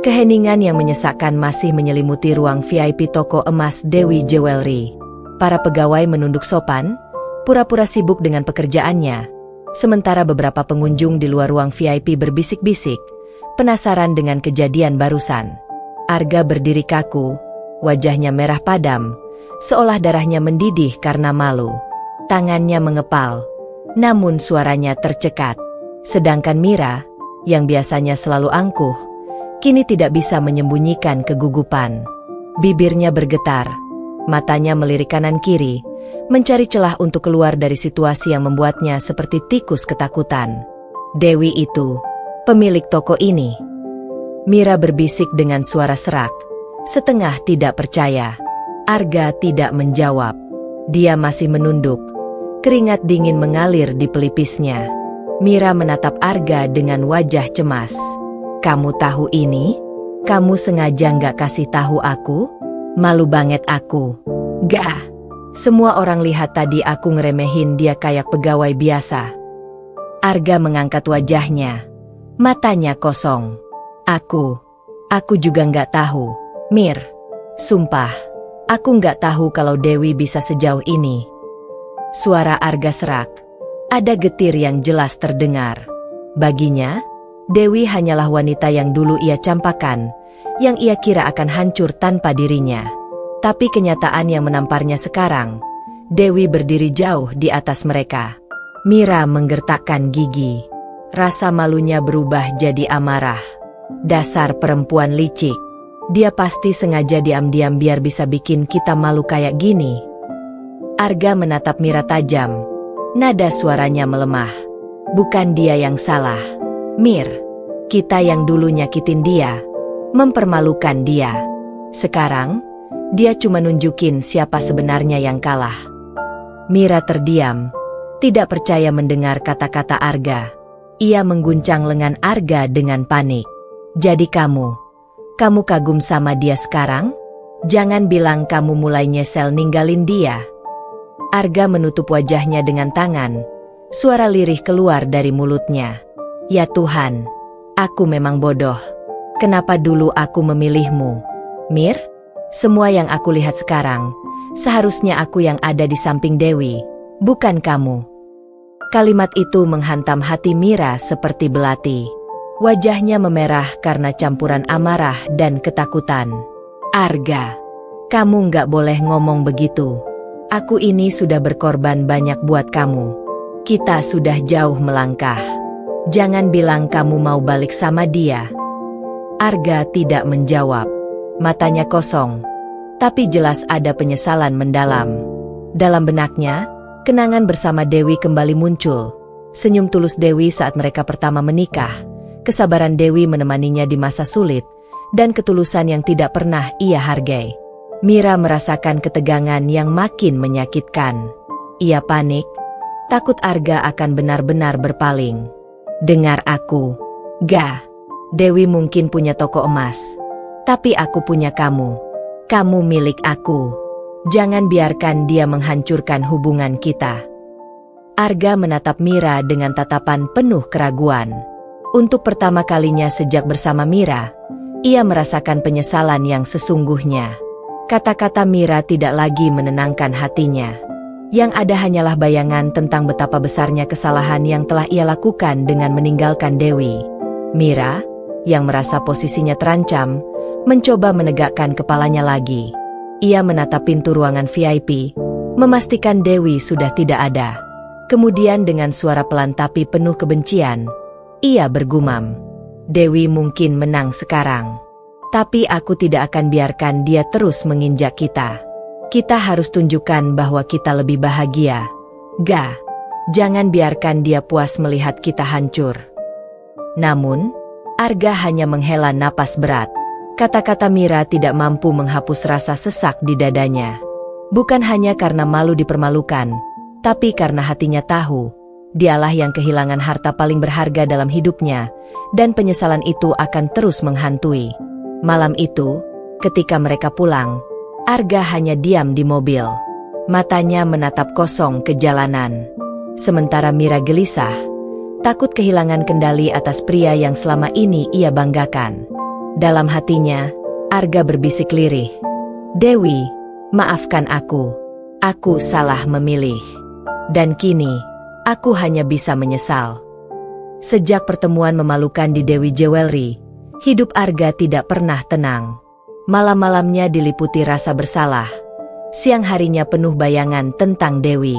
Keheningan yang menyesakkan masih menyelimuti ruang VIP toko emas Dewi Jewelry. Para pegawai menunduk sopan, pura-pura sibuk dengan pekerjaannya, sementara beberapa pengunjung di luar ruang VIP berbisik-bisik, penasaran dengan kejadian barusan. Arga berdiri kaku, wajahnya merah padam, seolah darahnya mendidih karena malu. Tangannya mengepal, namun suaranya tercekat. Sedangkan Mira, yang biasanya selalu angkuh, kini tidak bisa menyembunyikan kegugupan. Bibirnya bergetar, matanya melirik kanan kiri, mencari celah untuk keluar dari situasi yang membuatnya seperti tikus ketakutan. "Dewi itu, pemilik toko ini?" Mira berbisik dengan suara serak, setengah tidak percaya. Arga tidak menjawab. Dia masih menunduk. Keringat dingin mengalir di pelipisnya. Mira menatap Arga dengan wajah cemas. "Kamu tahu ini? Kamu sengaja nggak kasih tahu aku? Malu banget aku." "Gah, semua orang lihat tadi aku ngeremehin dia kayak pegawai biasa." Arga mengangkat wajahnya. Matanya kosong. Aku juga nggak tahu, Mir. Sumpah, aku nggak tahu kalau Dewi bisa sejauh ini." Suara Arga serak. Ada getir yang jelas terdengar. Baginya, Dewi hanyalah wanita yang dulu ia campakan, yang ia kira akan hancur tanpa dirinya. Tapi kenyataan yang menamparnya sekarang, Dewi berdiri jauh di atas mereka. Mira menggertakkan gigi. Rasa malunya berubah jadi amarah. Dasar perempuan licik. Dia pasti sengaja diam-diam biar bisa bikin kita malu kayak gini. Arga menatap Mira tajam. Nada suaranya melemah. "Bukan dia yang salah, Mir. Kita yang dulu nyakitin dia, mempermalukan dia. Sekarang, dia cuma nunjukin siapa sebenarnya yang kalah. Mira terdiam, tidak percaya mendengar kata-kata Arga. Ia mengguncang lengan Arga dengan panik. Jadi kamu kagum sama dia sekarang? Jangan bilang kamu mulai nyesel ninggalin dia. Arga menutup wajahnya dengan tangan. Suara lirih keluar dari mulutnya. Ya Tuhan, aku memang bodoh. Kenapa dulu aku memilihmu? Mir, semua yang aku lihat sekarang, seharusnya aku yang ada di samping Dewi, bukan kamu. Kalimat itu menghantam hati Mira seperti belati. Wajahnya memerah karena campuran amarah dan ketakutan. Arga, kamu nggak boleh ngomong begitu. Aku ini sudah berkorban banyak buat kamu. Kita sudah jauh melangkah. Jangan bilang kamu mau balik sama dia. Arga tidak menjawab. Matanya kosong, tapi jelas ada penyesalan mendalam. Dalam benaknya, kenangan bersama Dewi kembali muncul. Senyum tulus Dewi saat mereka pertama menikah, kesabaran Dewi menemaninya di masa sulit, dan ketulusan yang tidak pernah ia hargai. Mira merasakan ketegangan yang makin menyakitkan. Ia panik, takut Arga akan benar-benar berpaling. Dengar aku, Ga. Dewi mungkin punya toko emas, tapi aku punya kamu. Kamu milik aku. Jangan biarkan dia menghancurkan hubungan kita. Arga menatap Mira dengan tatapan penuh keraguan. Untuk pertama kalinya sejak bersama Mira, ia merasakan penyesalan yang sesungguhnya. Kata-kata Mira tidak lagi menenangkan hatinya. Yang ada hanyalah bayangan tentang betapa besarnya kesalahan yang telah ia lakukan dengan meninggalkan Dewi. Mira, yang merasa posisinya terancam, mencoba menegakkan kepalanya lagi. Ia menatap pintu ruangan VIP, memastikan Dewi sudah tidak ada. Kemudian dengan suara pelan tapi penuh kebencian, ia bergumam. Dewi mungkin menang sekarang, tapi aku tidak akan biarkan dia terus menginjak kita. Kita harus tunjukkan bahwa kita lebih bahagia. Ga, jangan biarkan dia puas melihat kita hancur. Namun, Arga hanya menghela napas berat. Kata-kata Mira tidak mampu menghapus rasa sesak di dadanya. Bukan hanya karena malu dipermalukan, tapi karena hatinya tahu, dialah yang kehilangan harta paling berharga dalam hidupnya, dan penyesalan itu akan terus menghantui. Malam itu, ketika mereka pulang, Arga hanya diam di mobil. Matanya menatap kosong ke jalanan. Sementara Mira gelisah, takut kehilangan kendali atas pria yang selama ini ia banggakan. Dalam hatinya, Arga berbisik lirih. Dewi, maafkan aku. Aku salah memilih. Dan kini, aku hanya bisa menyesal. Sejak pertemuan memalukan di Dewi Jewelry, hidup Arga tidak pernah tenang. Malam-malamnya diliputi rasa bersalah. Siang harinya penuh bayangan tentang Dewi.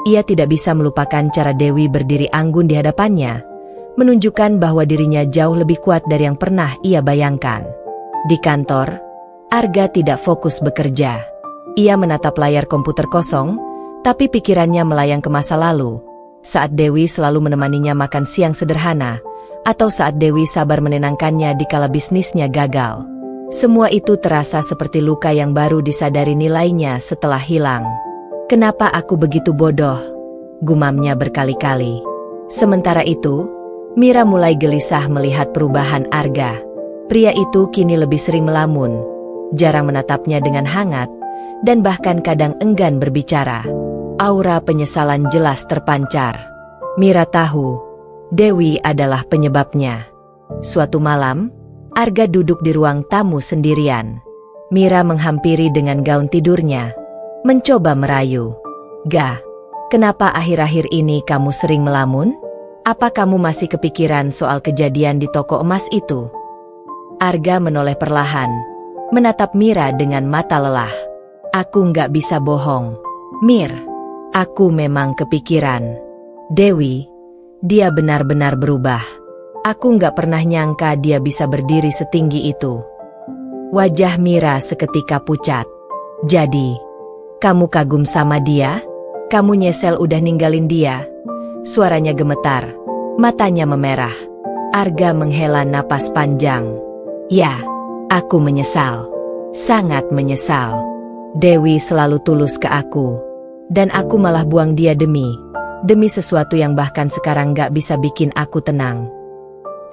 Ia tidak bisa melupakan cara Dewi berdiri anggun di hadapannya, menunjukkan bahwa dirinya jauh lebih kuat dari yang pernah ia bayangkan. Di kantor, Arga tidak fokus bekerja. Ia menatap layar komputer kosong, tapi pikirannya melayang ke masa lalu, saat Dewi selalu menemaninya makan siang sederhana, atau saat Dewi sabar menenangkannya dikala bisnisnya gagal. Semua itu terasa seperti luka yang baru disadari nilainya setelah hilang. Kenapa aku begitu bodoh? Gumamnya berkali-kali. Sementara itu, Mira mulai gelisah melihat perubahan Arga. Pria itu kini lebih sering melamun, jarang menatapnya dengan hangat, dan bahkan kadang enggan berbicara. Aura penyesalan jelas terpancar. Mira tahu, Dewi adalah penyebabnya. Suatu malam, Arga duduk di ruang tamu sendirian. Mira menghampiri dengan gaun tidurnya, mencoba merayu. Ga, kenapa akhir-akhir ini kamu sering melamun? Apa kamu masih kepikiran soal kejadian di toko emas itu? Arga menoleh perlahan, menatap Mira dengan mata lelah. Aku nggak bisa bohong. Mir, aku memang kepikiran. Dewi, dia benar-benar berubah. Aku nggak pernah nyangka dia bisa berdiri setinggi itu. Wajah Mira seketika pucat. Jadi, kamu kagum sama dia? Kamu nyesel udah ninggalin dia? Suaranya gemetar, matanya memerah. Arga menghela napas panjang. Ya, aku menyesal. Sangat menyesal. Dewi selalu tulus ke aku. Dan aku malah buang dia demi sesuatu yang bahkan sekarang gak bisa bikin aku tenang.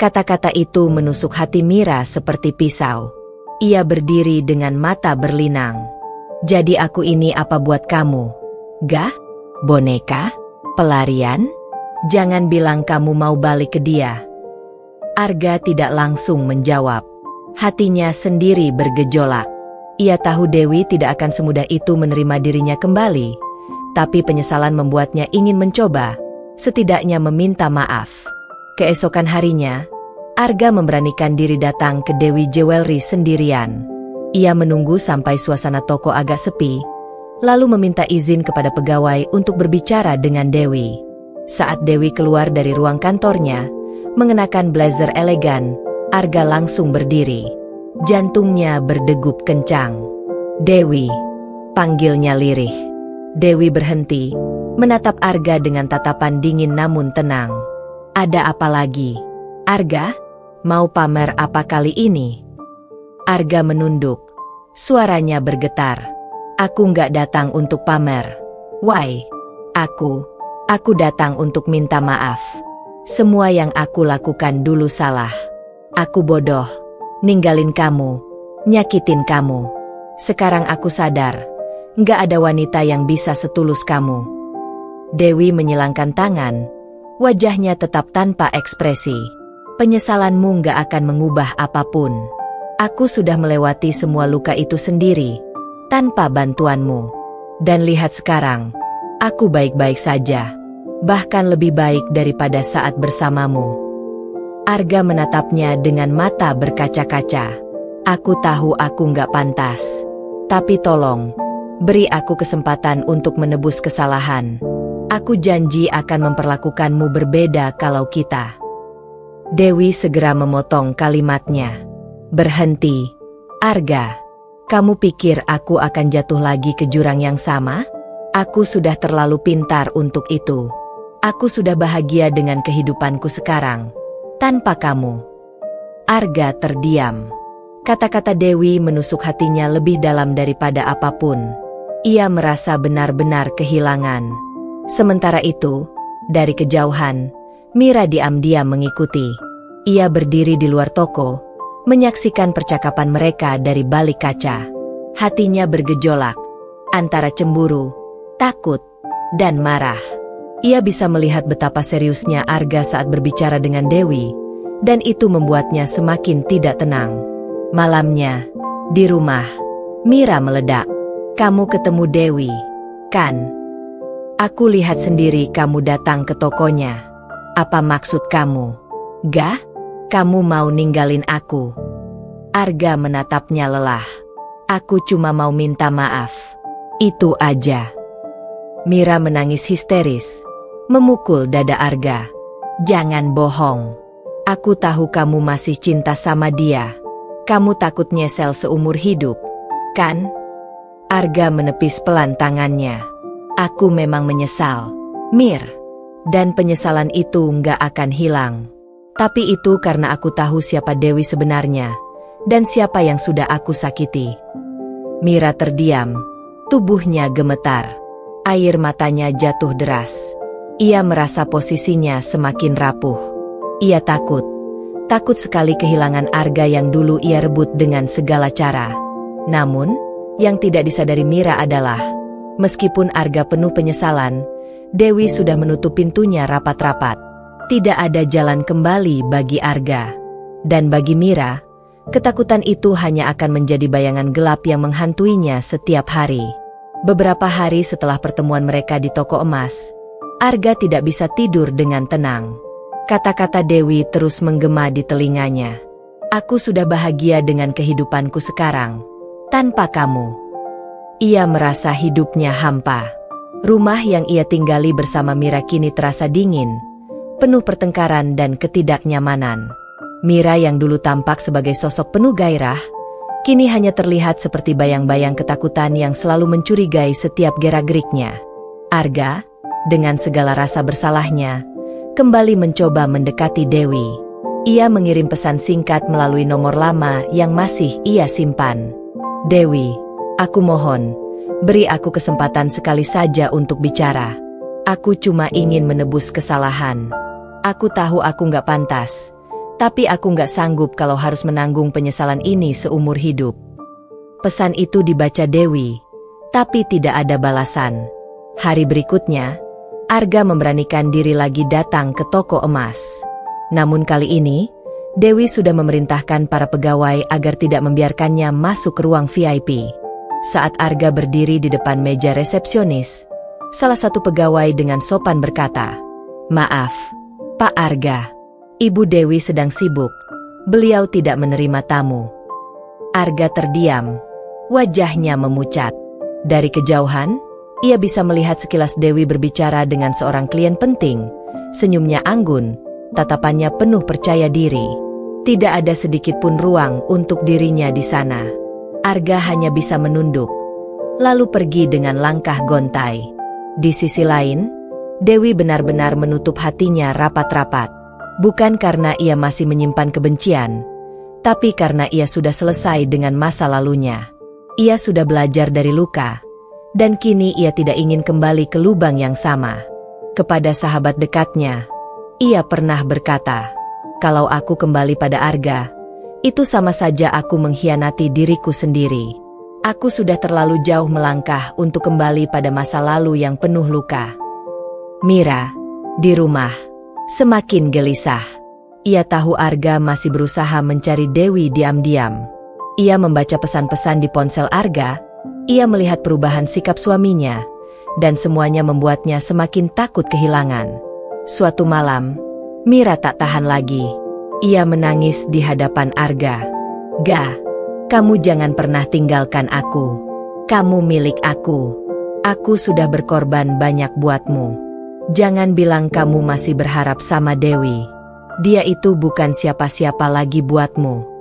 Kata-kata itu menusuk hati Mira seperti pisau. Ia berdiri dengan mata berlinang. Jadi aku ini apa buat kamu? Gah? Boneka? Pelarian? Jangan bilang kamu mau balik ke dia. Arga tidak langsung menjawab. Hatinya sendiri bergejolak. Ia tahu Dewi tidak akan semudah itu menerima dirinya kembali. Tapi penyesalan membuatnya ingin mencoba, setidaknya meminta maaf. Keesokan harinya, Arga memberanikan diri datang ke Dewi Jewelry sendirian. Ia menunggu sampai suasana toko agak sepi, lalu meminta izin kepada pegawai untuk berbicara dengan Dewi. Saat Dewi keluar dari ruang kantornya, mengenakan blazer elegan, Arga langsung berdiri. Jantungnya berdegup kencang. Dewi, panggilnya lirih. Dewi berhenti, menatap Arga dengan tatapan dingin namun tenang. Ada apa lagi? Arga, mau pamer apa kali ini? Arga menunduk. Suaranya bergetar. Aku nggak datang untuk pamer. Why? Aku datang untuk minta maaf. Semua yang aku lakukan dulu salah. Aku bodoh, ninggalin kamu, nyakitin kamu. Sekarang aku sadar. Nggak ada wanita yang bisa setulus kamu. Dewi menyilangkan tangan, wajahnya tetap tanpa ekspresi. Penyesalanmu nggak akan mengubah apapun. Aku sudah melewati semua luka itu sendiri, tanpa bantuanmu. Dan lihat sekarang, aku baik-baik saja. Bahkan lebih baik daripada saat bersamamu. Arga menatapnya dengan mata berkaca-kaca. Aku tahu aku nggak pantas. Tapi tolong, beri aku kesempatan untuk menebus kesalahan. Aku janji akan memperlakukanmu berbeda kalau kita. Dewi segera memotong kalimatnya. Berhenti. Arga, kamu pikir aku akan jatuh lagi ke jurang yang sama? Aku sudah terlalu pintar untuk itu. Aku sudah bahagia dengan kehidupanku sekarang, tanpa kamu. Arga terdiam. Kata-kata Dewi menusuk hatinya lebih dalam daripada apapun. Ia merasa benar-benar kehilangan. Sementara itu, dari kejauhan, Mira diam-diam mengikuti. Ia berdiri di luar toko, menyaksikan percakapan mereka dari balik kaca. Hatinya bergejolak, antara cemburu, takut, dan marah. Ia bisa melihat betapa seriusnya Arga saat berbicara dengan Dewi, dan itu membuatnya semakin tidak tenang. Malamnya, di rumah, Mira meledak. Kamu ketemu Dewi, kan? Aku lihat sendiri kamu datang ke tokonya. Apa maksud kamu? Gah? Kamu mau ninggalin aku? Arga menatapnya lelah. Aku cuma mau minta maaf. Itu aja. Mira menangis histeris, memukul dada Arga. Jangan bohong. Aku tahu kamu masih cinta sama dia. Kamu takut nyesel seumur hidup, kan? Arga menepis pelan tangannya. Aku memang menyesal, Mir. Dan penyesalan itu nggak akan hilang. Tapi itu karena aku tahu siapa Dewi sebenarnya, dan siapa yang sudah aku sakiti. Mira terdiam, tubuhnya gemetar. Air matanya jatuh deras. Ia merasa posisinya semakin rapuh. Ia takut sekali kehilangan Arga yang dulu ia rebut dengan segala cara. Namun, yang tidak disadari Mira adalah, meskipun Arga penuh penyesalan, Dewi sudah menutup pintunya rapat-rapat. Tidak ada jalan kembali bagi Arga. Dan bagi Mira, ketakutan itu hanya akan menjadi bayangan gelap yang menghantuinya setiap hari. Beberapa hari setelah pertemuan mereka di toko emas, Arga tidak bisa tidur dengan tenang. Kata-kata Dewi terus menggema di telinganya. Aku sudah bahagia dengan kehidupanku sekarang, tanpa kamu. Ia merasa hidupnya hampa. Rumah yang ia tinggali bersama Mira kini terasa dingin, penuh pertengkaran dan ketidaknyamanan. Mira yang dulu tampak sebagai sosok penuh gairah, kini hanya terlihat seperti bayang-bayang ketakutan yang selalu mencurigai setiap gerak-geriknya. Arga, dengan segala rasa bersalahnya, kembali mencoba mendekati Dewi. Ia mengirim pesan singkat melalui nomor lama yang masih ia simpan. "Dewi, aku mohon, beri aku kesempatan sekali saja untuk bicara. Aku cuma ingin menebus kesalahan. Aku tahu aku nggak pantas, tapi aku nggak sanggup kalau harus menanggung penyesalan ini seumur hidup." Pesan itu dibaca Dewi, tapi tidak ada balasan. Hari berikutnya, Arga memberanikan diri lagi datang ke toko emas. Namun kali ini, Dewi sudah memerintahkan para pegawai agar tidak membiarkannya masuk ke ruang VIP. Saat Arga berdiri di depan meja resepsionis, salah satu pegawai dengan sopan berkata, "Maaf, Pak Arga. Ibu Dewi sedang sibuk. Beliau tidak menerima tamu." Arga terdiam, wajahnya memucat. Dari kejauhan, ia bisa melihat sekilas Dewi berbicara dengan seorang klien penting. Senyumnya anggun, tatapannya penuh percaya diri. Tidak ada sedikit pun ruang untuk dirinya di sana. Arga hanya bisa menunduk, lalu pergi dengan langkah gontai. Di sisi lain, Dewi benar-benar menutup hatinya rapat-rapat. Bukan karena ia masih menyimpan kebencian, tapi karena ia sudah selesai dengan masa lalunya. Ia sudah belajar dari luka, dan kini ia tidak ingin kembali ke lubang yang sama. Kepada sahabat dekatnya, ia pernah berkata, "Kalau aku kembali pada Arga, itu sama saja aku mengkhianati diriku sendiri. Aku sudah terlalu jauh melangkah untuk kembali pada masa lalu yang penuh luka." Mira, di rumah, semakin gelisah. Ia tahu Arga masih berusaha mencari Dewi diam-diam. Ia membaca pesan-pesan di ponsel Arga, ia melihat perubahan sikap suaminya, dan semuanya membuatnya semakin takut kehilangan. Suatu malam, Mira tak tahan lagi. Ia menangis di hadapan Arga. "Ga, kamu jangan pernah tinggalkan aku. Kamu milik aku. Aku sudah berkorban banyak buatmu. Jangan bilang kamu masih berharap sama Dewi. Dia itu bukan siapa-siapa lagi buatmu."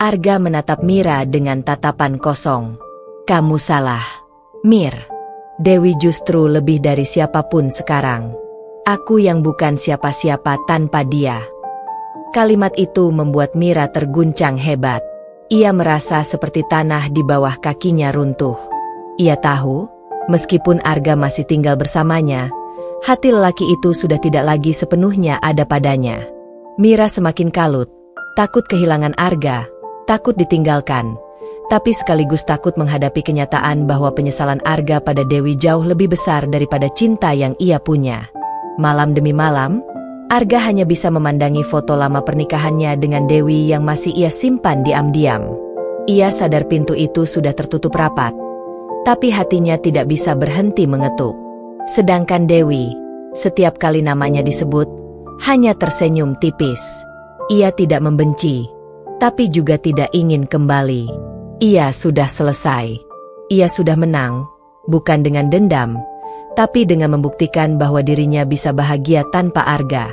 Arga menatap Mira dengan tatapan kosong. "Kamu salah, Mir. Dewi justru lebih dari siapapun sekarang. Aku yang bukan siapa-siapa tanpa dia." Kalimat itu membuat Mira terguncang hebat. Ia merasa seperti tanah di bawah kakinya runtuh. Ia tahu, meskipun Arga masih tinggal bersamanya, hati lelaki itu sudah tidak lagi sepenuhnya ada padanya. Mira semakin kalut, takut kehilangan Arga, takut ditinggalkan, tapi sekaligus takut menghadapi kenyataan bahwa penyesalan Arga pada Dewi jauh lebih besar daripada cinta yang ia punya. Malam demi malam, Arga hanya bisa memandangi foto lama pernikahannya dengan Dewi yang masih ia simpan diam-diam. Ia sadar pintu itu sudah tertutup rapat, tapi hatinya tidak bisa berhenti mengetuk. Sedangkan Dewi, setiap kali namanya disebut, hanya tersenyum tipis. Ia tidak membenci, tapi juga tidak ingin kembali. Ia sudah selesai. Ia sudah menang, bukan dengan dendam, tapi dengan membuktikan bahwa dirinya bisa bahagia tanpa Arga.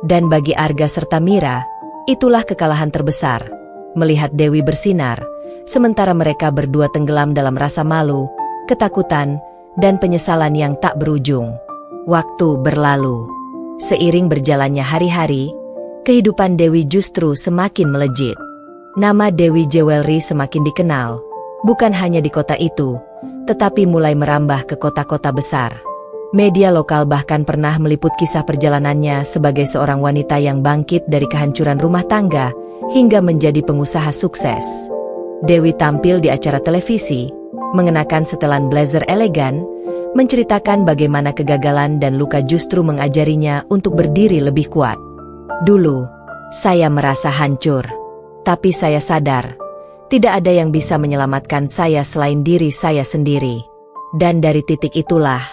Dan bagi Arga serta Mira, itulah kekalahan terbesar. Melihat Dewi bersinar, sementara mereka berdua tenggelam dalam rasa malu, ketakutan, dan penyesalan yang tak berujung. Waktu berlalu. Seiring berjalannya hari-hari, kehidupan Dewi justru semakin melejit. Nama Dewi Jewelry semakin dikenal, bukan hanya di kota itu, tetapi mulai merambah ke kota-kota besar. Media lokal bahkan pernah meliput kisah perjalanannya sebagai seorang wanita yang bangkit dari kehancuran rumah tangga hingga menjadi pengusaha sukses. Dewi tampil di acara televisi, mengenakan setelan blazer elegan, menceritakan bagaimana kegagalan dan luka justru mengajarinya untuk berdiri lebih kuat. "Dulu, saya merasa hancur. Tapi saya sadar, tidak ada yang bisa menyelamatkan saya selain diri saya sendiri. Dan dari titik itulah,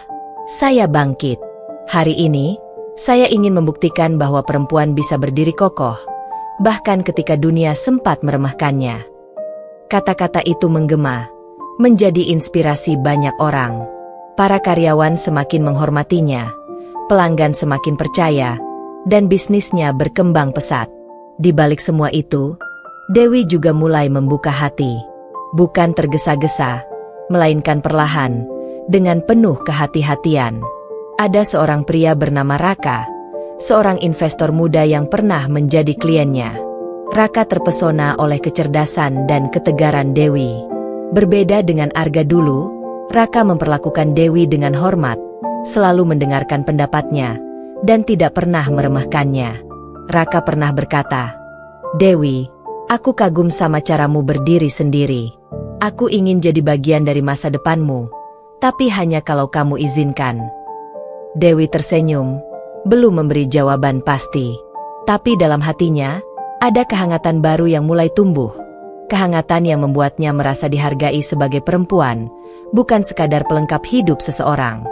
saya bangkit. Hari ini, saya ingin membuktikan bahwa perempuan bisa berdiri kokoh, bahkan ketika dunia sempat meremehkannya." Kata-kata itu menggema, menjadi inspirasi banyak orang. Para karyawan semakin menghormatinya, pelanggan semakin percaya, dan bisnisnya berkembang pesat. Di balik semua itu, Dewi juga mulai membuka hati. Bukan tergesa-gesa, melainkan perlahan, dengan penuh kehati-hatian. Ada seorang pria bernama Raka, seorang investor muda yang pernah menjadi kliennya. Raka terpesona oleh kecerdasan dan ketegaran Dewi. Berbeda dengan Arga dulu, Raka memperlakukan Dewi dengan hormat, selalu mendengarkan pendapatnya, dan tidak pernah meremehkannya. Raka pernah berkata, "Dewi, aku kagum sama caramu berdiri sendiri. Aku ingin jadi bagian dari masa depanmu, tapi hanya kalau kamu izinkan." Dewi tersenyum, belum memberi jawaban pasti. Tapi dalam hatinya, ada kehangatan baru yang mulai tumbuh. Kehangatan yang membuatnya merasa dihargai sebagai perempuan, bukan sekadar pelengkap hidup seseorang.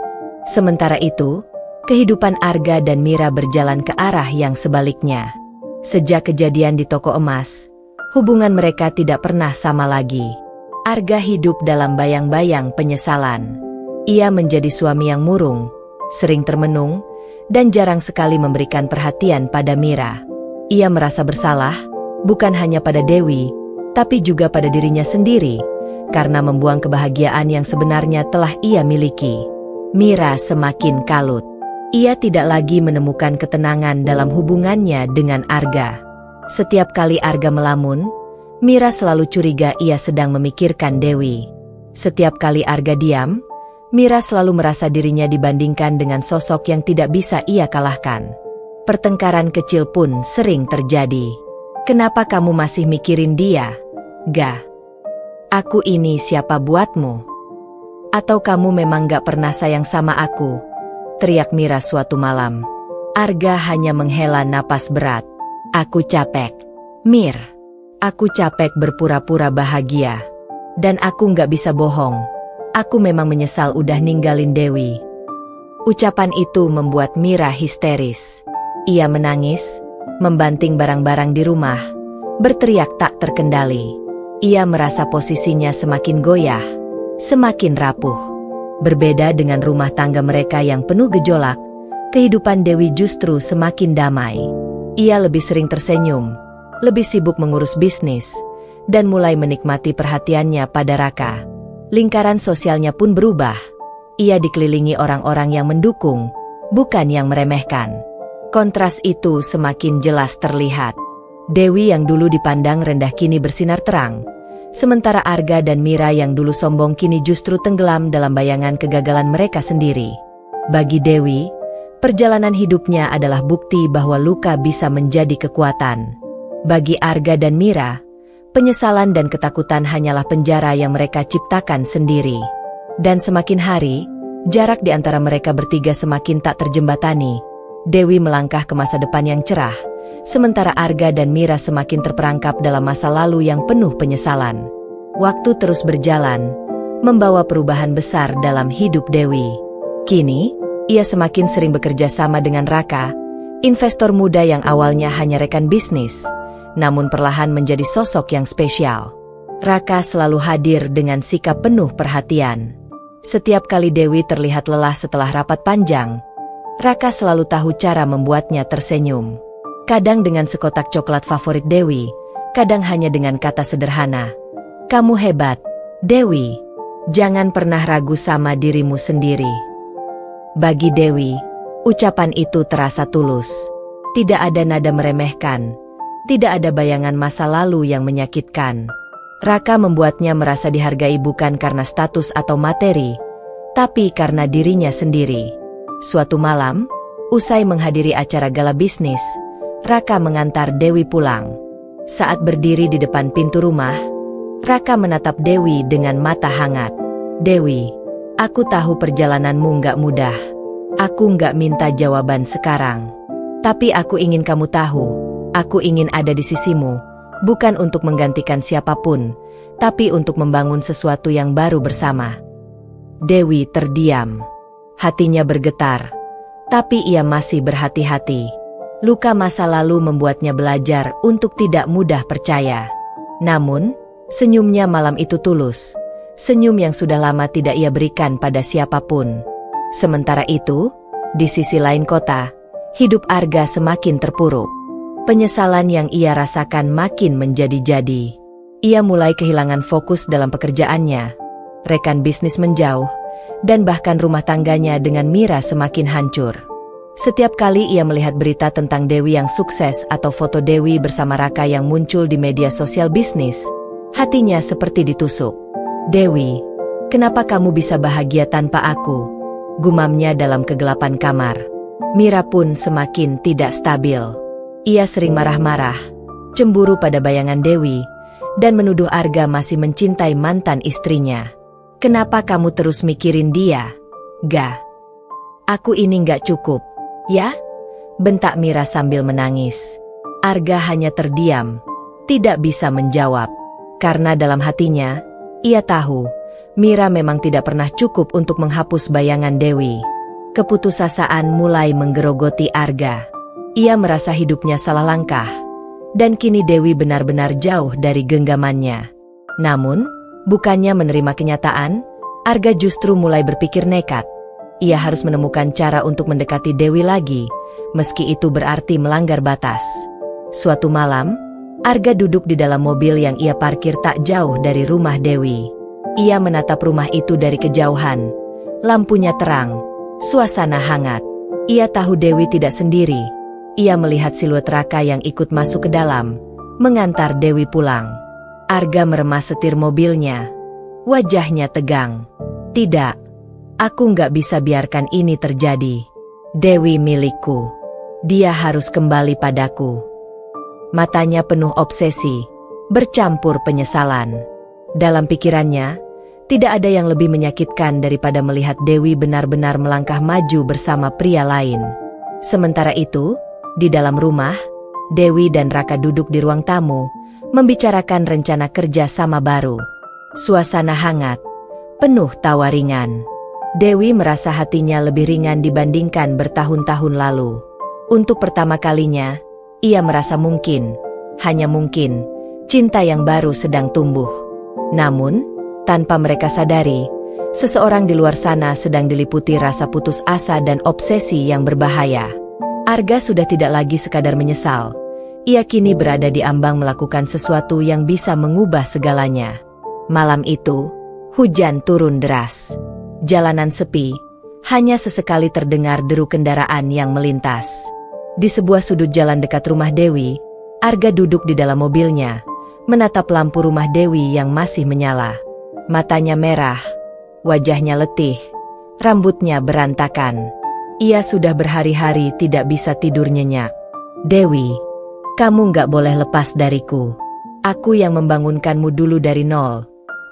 Sementara itu, kehidupan Arga dan Mira berjalan ke arah yang sebaliknya. Sejak kejadian di toko emas, hubungan mereka tidak pernah sama lagi. Arga hidup dalam bayang-bayang penyesalan. Ia menjadi suami yang murung, sering termenung, dan jarang sekali memberikan perhatian pada Mira. Ia merasa bersalah, bukan hanya pada Dewi, tapi juga pada dirinya sendiri, karena membuang kebahagiaan yang sebenarnya telah ia miliki. Mira semakin kalut. Ia tidak lagi menemukan ketenangan dalam hubungannya dengan Arga. Setiap kali Arga melamun, Mira selalu curiga ia sedang memikirkan Dewi. Setiap kali Arga diam, Mira selalu merasa dirinya dibandingkan dengan sosok yang tidak bisa ia kalahkan. Pertengkaran kecil pun sering terjadi. "Kenapa kamu masih mikirin dia, Ga? Aku ini siapa buatmu? Atau kamu memang gak pernah sayang sama aku?" teriak Mira suatu malam. Arga hanya menghela napas berat. "Aku capek, Mir. Aku capek berpura-pura bahagia. Dan aku gak bisa bohong. Aku memang menyesal udah ninggalin Dewi." Ucapan itu membuat Mira histeris. Ia menangis, membanting barang-barang di rumah, berteriak tak terkendali. Ia merasa posisinya semakin goyah, semakin rapuh. Berbeda dengan rumah tangga mereka yang penuh gejolak, kehidupan Dewi justru semakin damai. Ia lebih sering tersenyum, lebih sibuk mengurus bisnis, dan mulai menikmati perhatiannya pada Raka. Lingkaran sosialnya pun berubah. Ia dikelilingi orang-orang yang mendukung, bukan yang meremehkan. Kontras itu semakin jelas terlihat. Dewi yang dulu dipandang rendah kini bersinar terang, sementara Arga dan Mira yang dulu sombong kini justru tenggelam dalam bayangan kegagalan mereka sendiri. Bagi Dewi, perjalanan hidupnya adalah bukti bahwa luka bisa menjadi kekuatan. Bagi Arga dan Mira, penyesalan dan ketakutan hanyalah penjara yang mereka ciptakan sendiri. Dan semakin hari, jarak di antara mereka bertiga semakin tak terjembatani. Dewi melangkah ke masa depan yang cerah, sementara Arga dan Mira semakin terperangkap dalam masa lalu yang penuh penyesalan. Waktu terus berjalan, membawa perubahan besar dalam hidup Dewi. Kini, ia semakin sering bekerja sama dengan Raka, investor muda yang awalnya hanya rekan bisnis, namun perlahan menjadi sosok yang spesial. Raka selalu hadir dengan sikap penuh perhatian. Setiap kali Dewi terlihat lelah setelah rapat panjang, Raka selalu tahu cara membuatnya tersenyum. Kadang dengan sekotak coklat favorit Dewi, kadang hanya dengan kata sederhana, "Kamu hebat, Dewi. Jangan pernah ragu sama dirimu sendiri." Bagi Dewi, ucapan itu terasa tulus. Tidak ada nada meremehkan, tidak ada bayangan masa lalu yang menyakitkan. Raka membuatnya merasa dihargai bukan karena status atau materi, tapi karena dirinya sendiri. Suatu malam, usai menghadiri acara gala bisnis, Raka mengantar Dewi pulang. Saat berdiri di depan pintu rumah, Raka menatap Dewi dengan mata hangat. "Dewi, aku tahu perjalananmu nggak mudah. Aku nggak minta jawaban sekarang. Tapi aku ingin kamu tahu, aku ingin ada di sisimu, bukan untuk menggantikan siapapun, tapi untuk membangun sesuatu yang baru bersama." Dewi terdiam. Hatinya bergetar, tapi ia masih berhati-hati. Luka masa lalu membuatnya belajar untuk tidak mudah percaya. Namun, senyumnya malam itu tulus. Senyum yang sudah lama tidak ia berikan pada siapapun. Sementara itu, di sisi lain kota, hidup Arga semakin terpuruk. Penyesalan yang ia rasakan makin menjadi-jadi. Ia mulai kehilangan fokus dalam pekerjaannya. Rekan bisnis menjauh, dan bahkan rumah tangganya dengan Mira semakin hancur. Setiap kali ia melihat berita tentang Dewi yang sukses atau foto Dewi bersama Raka yang muncul di media sosial bisnis, hatinya seperti ditusuk. "Dewi, kenapa kamu bisa bahagia tanpa aku?" gumamnya dalam kegelapan kamar. Mira pun semakin tidak stabil. Ia sering marah-marah, cemburu pada bayangan Dewi, dan menuduh Arga masih mencintai mantan istrinya. "Kenapa kamu terus mikirin dia? Ga, aku ini nggak cukup, ya?" bentak Mira sambil menangis. Arga hanya terdiam, tidak bisa menjawab. Karena dalam hatinya, ia tahu, Mira memang tidak pernah cukup untuk menghapus bayangan Dewi. Keputusasaan mulai menggerogoti Arga. Ia merasa hidupnya salah langkah, dan kini Dewi benar-benar jauh dari genggamannya. Namun, bukannya menerima kenyataan, Arga justru mulai berpikir nekat. Ia harus menemukan cara untuk mendekati Dewi lagi, meski itu berarti melanggar batas. Suatu malam, Arga duduk di dalam mobil yang ia parkir tak jauh dari rumah Dewi. Ia menatap rumah itu dari kejauhan. Lampunya terang, suasana hangat. Ia tahu Dewi tidak sendiri. Ia melihat siluet Raka yang ikut masuk ke dalam, mengantar Dewi pulang. Arga meremas setir mobilnya. Wajahnya tegang. "Tidak, aku nggak bisa biarkan ini terjadi. Dewi milikku. Dia harus kembali padaku." Matanya penuh obsesi, bercampur penyesalan. Dalam pikirannya, tidak ada yang lebih menyakitkan daripada melihat Dewi benar-benar melangkah maju bersama pria lain. Sementara itu, di dalam rumah, Dewi dan Raka duduk di ruang tamu, membicarakan rencana kerja sama baru. Suasana hangat, penuh tawa ringan. Dewi merasa hatinya lebih ringan dibandingkan bertahun-tahun lalu. Untuk pertama kalinya, ia merasa mungkin, hanya mungkin, cinta yang baru sedang tumbuh. Namun, tanpa mereka sadari, seseorang di luar sana sedang diliputi rasa putus asa dan obsesi yang berbahaya. Arga sudah tidak lagi sekadar menyesal. Ia kini berada di ambang melakukan sesuatu yang bisa mengubah segalanya. Malam itu, hujan turun deras. Jalanan sepi, hanya sesekali terdengar deru kendaraan yang melintas. Di sebuah sudut jalan dekat rumah Dewi, Arga duduk di dalam mobilnya, menatap lampu rumah Dewi yang masih menyala. Matanya merah, wajahnya letih, rambutnya berantakan. Ia sudah berhari-hari tidak bisa tidur nyenyak. "Dewi, kamu nggak boleh lepas dariku. Aku yang membangunkanmu dulu dari nol.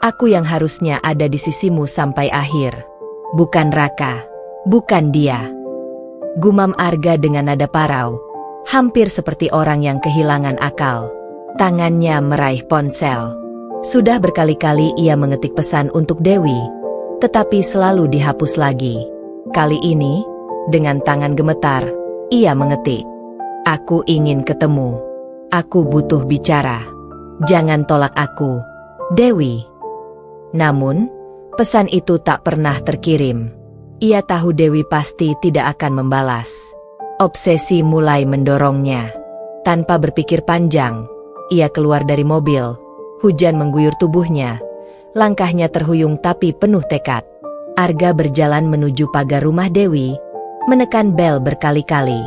Aku yang harusnya ada di sisimu sampai akhir. Bukan Raka, bukan dia." Gumam Arga dengan nada parau, hampir seperti orang yang kehilangan akal. Tangannya meraih ponsel. Sudah berkali-kali ia mengetik pesan untuk Dewi, tetapi selalu dihapus lagi. Kali ini, dengan tangan gemetar, ia mengetik, "Aku ingin ketemu. Aku butuh bicara. Jangan tolak aku, Dewi." Namun, pesan itu tak pernah terkirim. Ia tahu Dewi pasti tidak akan membalas. Obsesi mulai mendorongnya. Tanpa berpikir panjang, ia keluar dari mobil. Hujan mengguyur tubuhnya. Langkahnya terhuyung tapi penuh tekad. Arga berjalan menuju pagar rumah Dewi, menekan bel berkali-kali.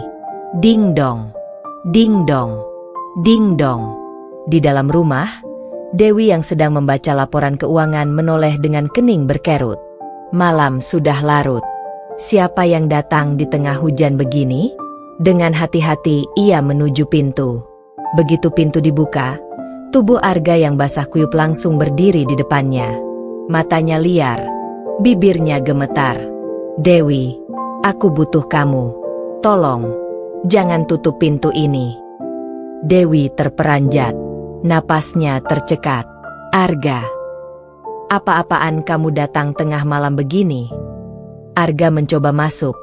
Ding dong, ding dong, ding dong. Di dalam rumah, Dewi yang sedang membaca laporan keuangan menoleh dengan kening berkerut. Malam sudah larut. Siapa yang datang di tengah hujan begini? Dengan hati-hati ia menuju pintu. Begitu pintu dibuka, tubuh Arga yang basah kuyup langsung berdiri di depannya. Matanya liar, bibirnya gemetar. "Dewi, aku butuh kamu. Tolong, jangan tutup pintu ini." Dewi terperanjat, napasnya tercekat. "Arga, apa-apaan kamu datang tengah malam begini?" Arga mencoba masuk,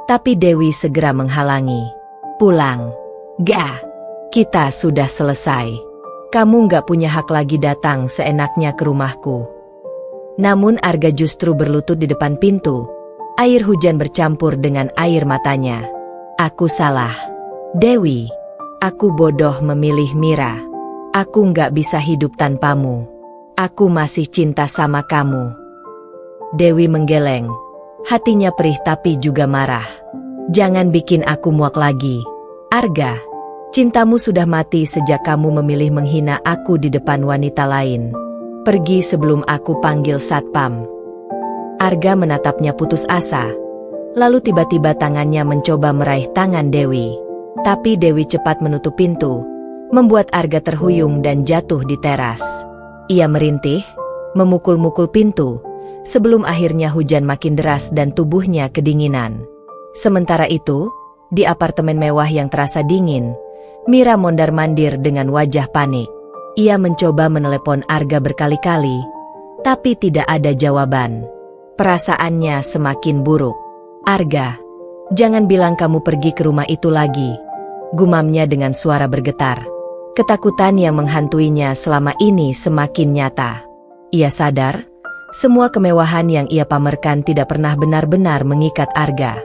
tapi Dewi segera menghalangi. "Pulang. Gak, kita sudah selesai. Kamu gak punya hak lagi datang seenaknya ke rumahku." Namun Arga justru berlutut di depan pintu. Air hujan bercampur dengan air matanya. "Aku salah, Dewi. Aku bodoh memilih Mira. Aku nggak bisa hidup tanpamu. Aku masih cinta sama kamu." Dewi menggeleng. Hatinya perih tapi juga marah. Jangan bikin aku muak lagi. Arga, cintamu sudah mati sejak kamu memilih menghina aku di depan wanita lain. Pergi sebelum aku panggil satpam. Arga menatapnya putus asa. Lalu tiba-tiba tangannya mencoba meraih tangan Dewi. Tapi Dewi cepat menutup pintu, membuat Arga terhuyung dan jatuh di teras. Ia merintih, memukul-mukul pintu, sebelum akhirnya hujan makin deras dan tubuhnya kedinginan. Sementara itu, di apartemen mewah yang terasa dingin, Mira mondar-mandir dengan wajah panik. Ia mencoba menelepon Arga berkali-kali, tapi tidak ada jawaban. Perasaannya semakin buruk. Arga, jangan bilang kamu pergi ke rumah itu lagi, gumamnya dengan suara bergetar. Ketakutan yang menghantuinya selama ini semakin nyata. Ia sadar, semua kemewahan yang ia pamerkan tidak pernah benar-benar mengikat Arga.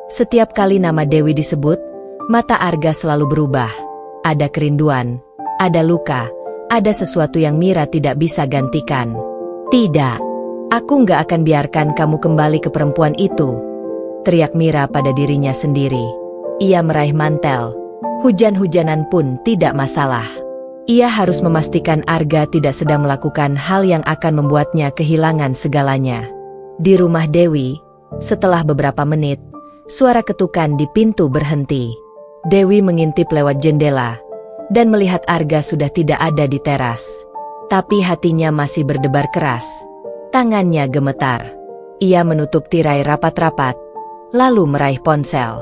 Setiap kali nama Dewi disebut, mata Arga selalu berubah. Ada kerinduan, ada luka, ada sesuatu yang Mira tidak bisa gantikan. Tidak, aku nggak akan biarkan kamu kembali ke perempuan itu, teriak Mira pada dirinya sendiri. Ia meraih mantel, hujan-hujanan pun tidak masalah. Ia harus memastikan Arga tidak sedang melakukan hal yang akan membuatnya kehilangan segalanya. Di rumah Dewi, setelah beberapa menit, suara ketukan di pintu berhenti. Dewi mengintip lewat jendela dan melihat Arga sudah tidak ada di teras. Tapi hatinya masih berdebar keras. Tangannya gemetar. Ia menutup tirai rapat-rapat, lalu meraih ponsel.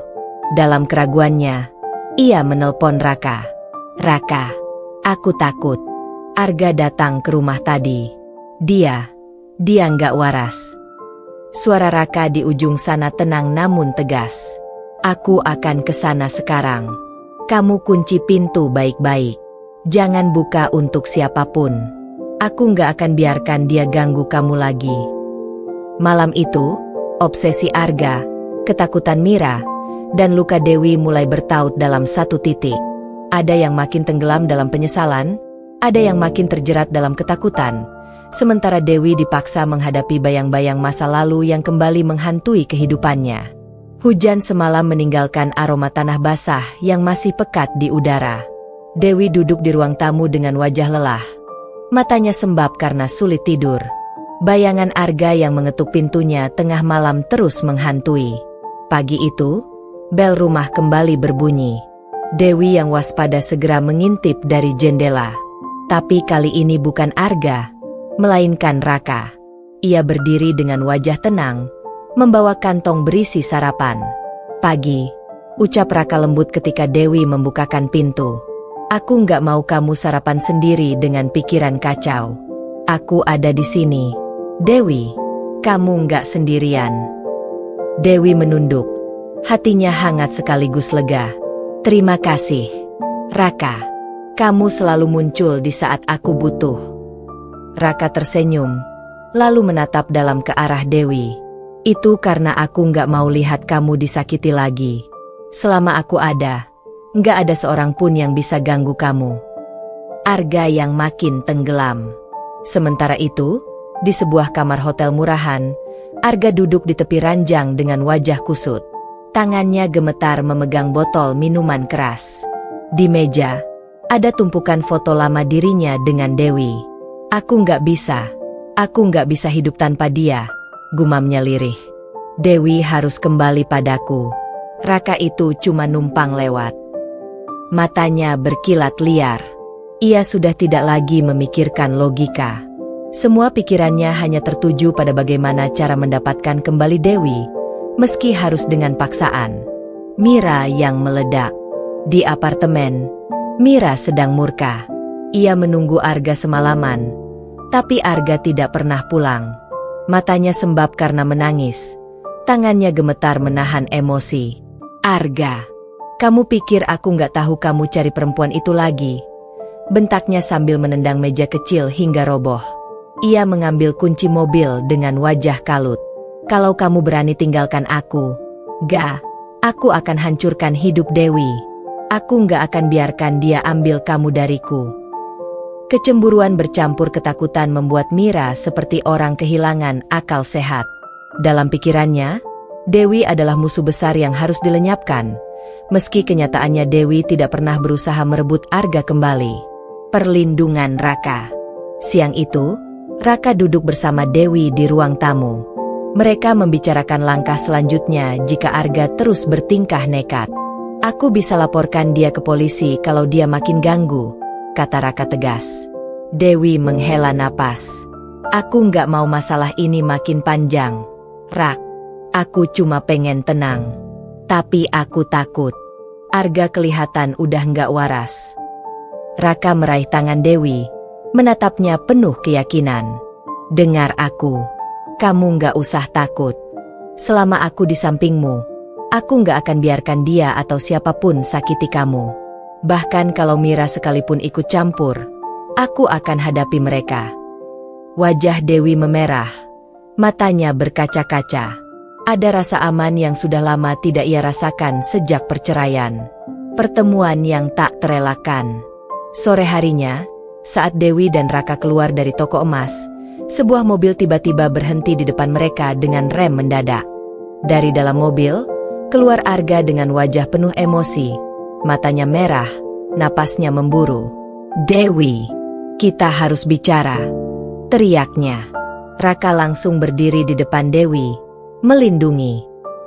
Dalam keraguannya, ia menelpon Raka. Raka, aku takut. Arga datang ke rumah tadi. Dia nggak waras. Suara Raka di ujung sana tenang namun tegas. Aku akan ke sana sekarang. Kamu kunci pintu baik-baik. Jangan buka untuk siapapun. Aku nggak akan biarkan dia ganggu kamu lagi. Malam itu, obsesi Arga, ketakutan Mira, dan luka Dewi mulai bertaut dalam satu titik. Ada yang makin tenggelam dalam penyesalan, ada yang makin terjerat dalam ketakutan, sementara Dewi dipaksa menghadapi bayang-bayang masa lalu yang kembali menghantui kehidupannya. Hujan semalam meninggalkan aroma tanah basah yang masih pekat di udara. Dewi duduk di ruang tamu dengan wajah lelah. Matanya sembab karena sulit tidur. Bayangan Arga yang mengetuk pintunya tengah malam terus menghantui. Pagi itu, bel rumah kembali berbunyi. Dewi yang waspada segera mengintip dari jendela. Tapi kali ini bukan Arga, melainkan Raka. Ia berdiri dengan wajah tenang, membawa kantong berisi sarapan. Pagi, ucap Raka lembut ketika Dewi membukakan pintu. Aku nggak mau kamu sarapan sendiri dengan pikiran kacau. Aku ada di sini, Dewi. Kamu nggak sendirian. Dewi menunduk. Hatinya hangat sekaligus lega. Terima kasih, Raka. Kamu selalu muncul di saat aku butuh. Raka tersenyum, lalu menatap dalam ke arah Dewi. Itu karena aku nggak mau lihat kamu disakiti lagi. Selama aku ada, nggak ada seorang pun yang bisa ganggu kamu. Arga yang makin tenggelam. Sementara itu, di sebuah kamar hotel murahan, Arga duduk di tepi ranjang dengan wajah kusut. Tangannya gemetar memegang botol minuman keras. Di meja, ada tumpukan foto lama dirinya dengan Dewi. Aku nggak bisa hidup tanpa dia, gumamnya lirih. Dewi harus kembali padaku. Raka itu cuma numpang lewat. Matanya berkilat liar. Ia sudah tidak lagi memikirkan logika. Semua pikirannya hanya tertuju pada bagaimana cara mendapatkan kembali Dewi, meski harus dengan paksaan. Mira yang meledak. Di apartemen, Mira sedang murka. Ia menunggu Arga semalaman, tapi Arga tidak pernah pulang. Matanya sembab karena menangis. Tangannya gemetar menahan emosi. Arga, kamu pikir aku nggak tahu kamu cari perempuan itu lagi? Bentaknya sambil menendang meja kecil hingga roboh. Ia mengambil kunci mobil dengan wajah kalut. Kalau kamu berani tinggalkan aku, aku akan hancurkan hidup Dewi. Aku nggak akan biarkan dia ambil kamu dariku. Kecemburuan bercampur ketakutan membuat Mira seperti orang kehilangan akal sehat. Dalam pikirannya, Dewi adalah musuh besar yang harus dilenyapkan. Meski kenyataannya Dewi tidak pernah berusaha merebut Arga kembali. Perlindungan Raka. Siang itu, Raka duduk bersama Dewi di ruang tamu. Mereka membicarakan langkah selanjutnya jika Arga terus bertingkah nekat. Aku bisa laporkan dia ke polisi kalau dia makin ganggu, kata Raka tegas. Dewi menghela napas. Aku nggak mau masalah ini makin panjang. Rak, aku cuma pengen tenang. Tapi aku takut. Arga kelihatan udah nggak waras. Raka meraih tangan Dewi, menatapnya penuh keyakinan. Dengar aku. Kamu nggak usah takut. Selama aku di sampingmu, aku nggak akan biarkan dia atau siapapun sakiti kamu. Bahkan kalau Mira sekalipun ikut campur, aku akan hadapi mereka. Wajah Dewi memerah. Matanya berkaca-kaca. Ada rasa aman yang sudah lama tidak ia rasakan sejak perceraian. Pertemuan yang tak terelakkan. Sore harinya, saat Dewi dan Raka keluar dari toko emas, sebuah mobil tiba-tiba berhenti di depan mereka dengan rem mendadak. Dari dalam mobil, keluar Arga dengan wajah penuh emosi. Matanya merah, napasnya memburu. Dewi, kita harus bicara, teriaknya. Raka langsung berdiri di depan Dewi, melindungi.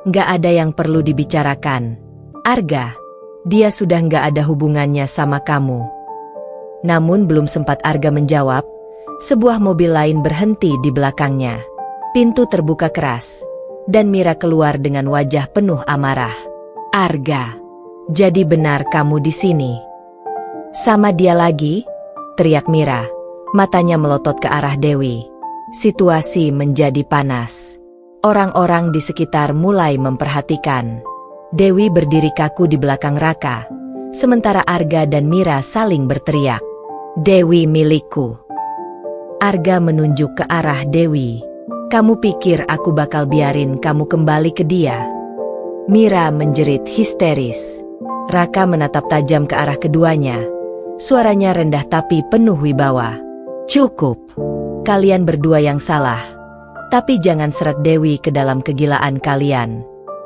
Nggak ada yang perlu dibicarakan. Arga, dia sudah nggak ada hubungannya sama kamu. Namun belum sempat Arga menjawab, sebuah mobil lain berhenti di belakangnya. Pintu terbuka keras, dan Mira keluar dengan wajah penuh amarah. Arga, jadi benar kamu di sini? Sama dia lagi? Teriak Mira, matanya melotot ke arah Dewi. Situasi menjadi panas. Orang-orang di sekitar mulai memperhatikan. Dewi berdiri kaku di belakang Raka, sementara Arga dan Mira saling berteriak. Dewi milikku. Arga menunjuk ke arah Dewi. Kamu pikir aku bakal biarin kamu kembali ke dia? Mira menjerit histeris. Raka menatap tajam ke arah keduanya. Suaranya rendah tapi penuh wibawa. Cukup. Kalian berdua yang salah. Tapi jangan seret Dewi ke dalam kegilaan kalian.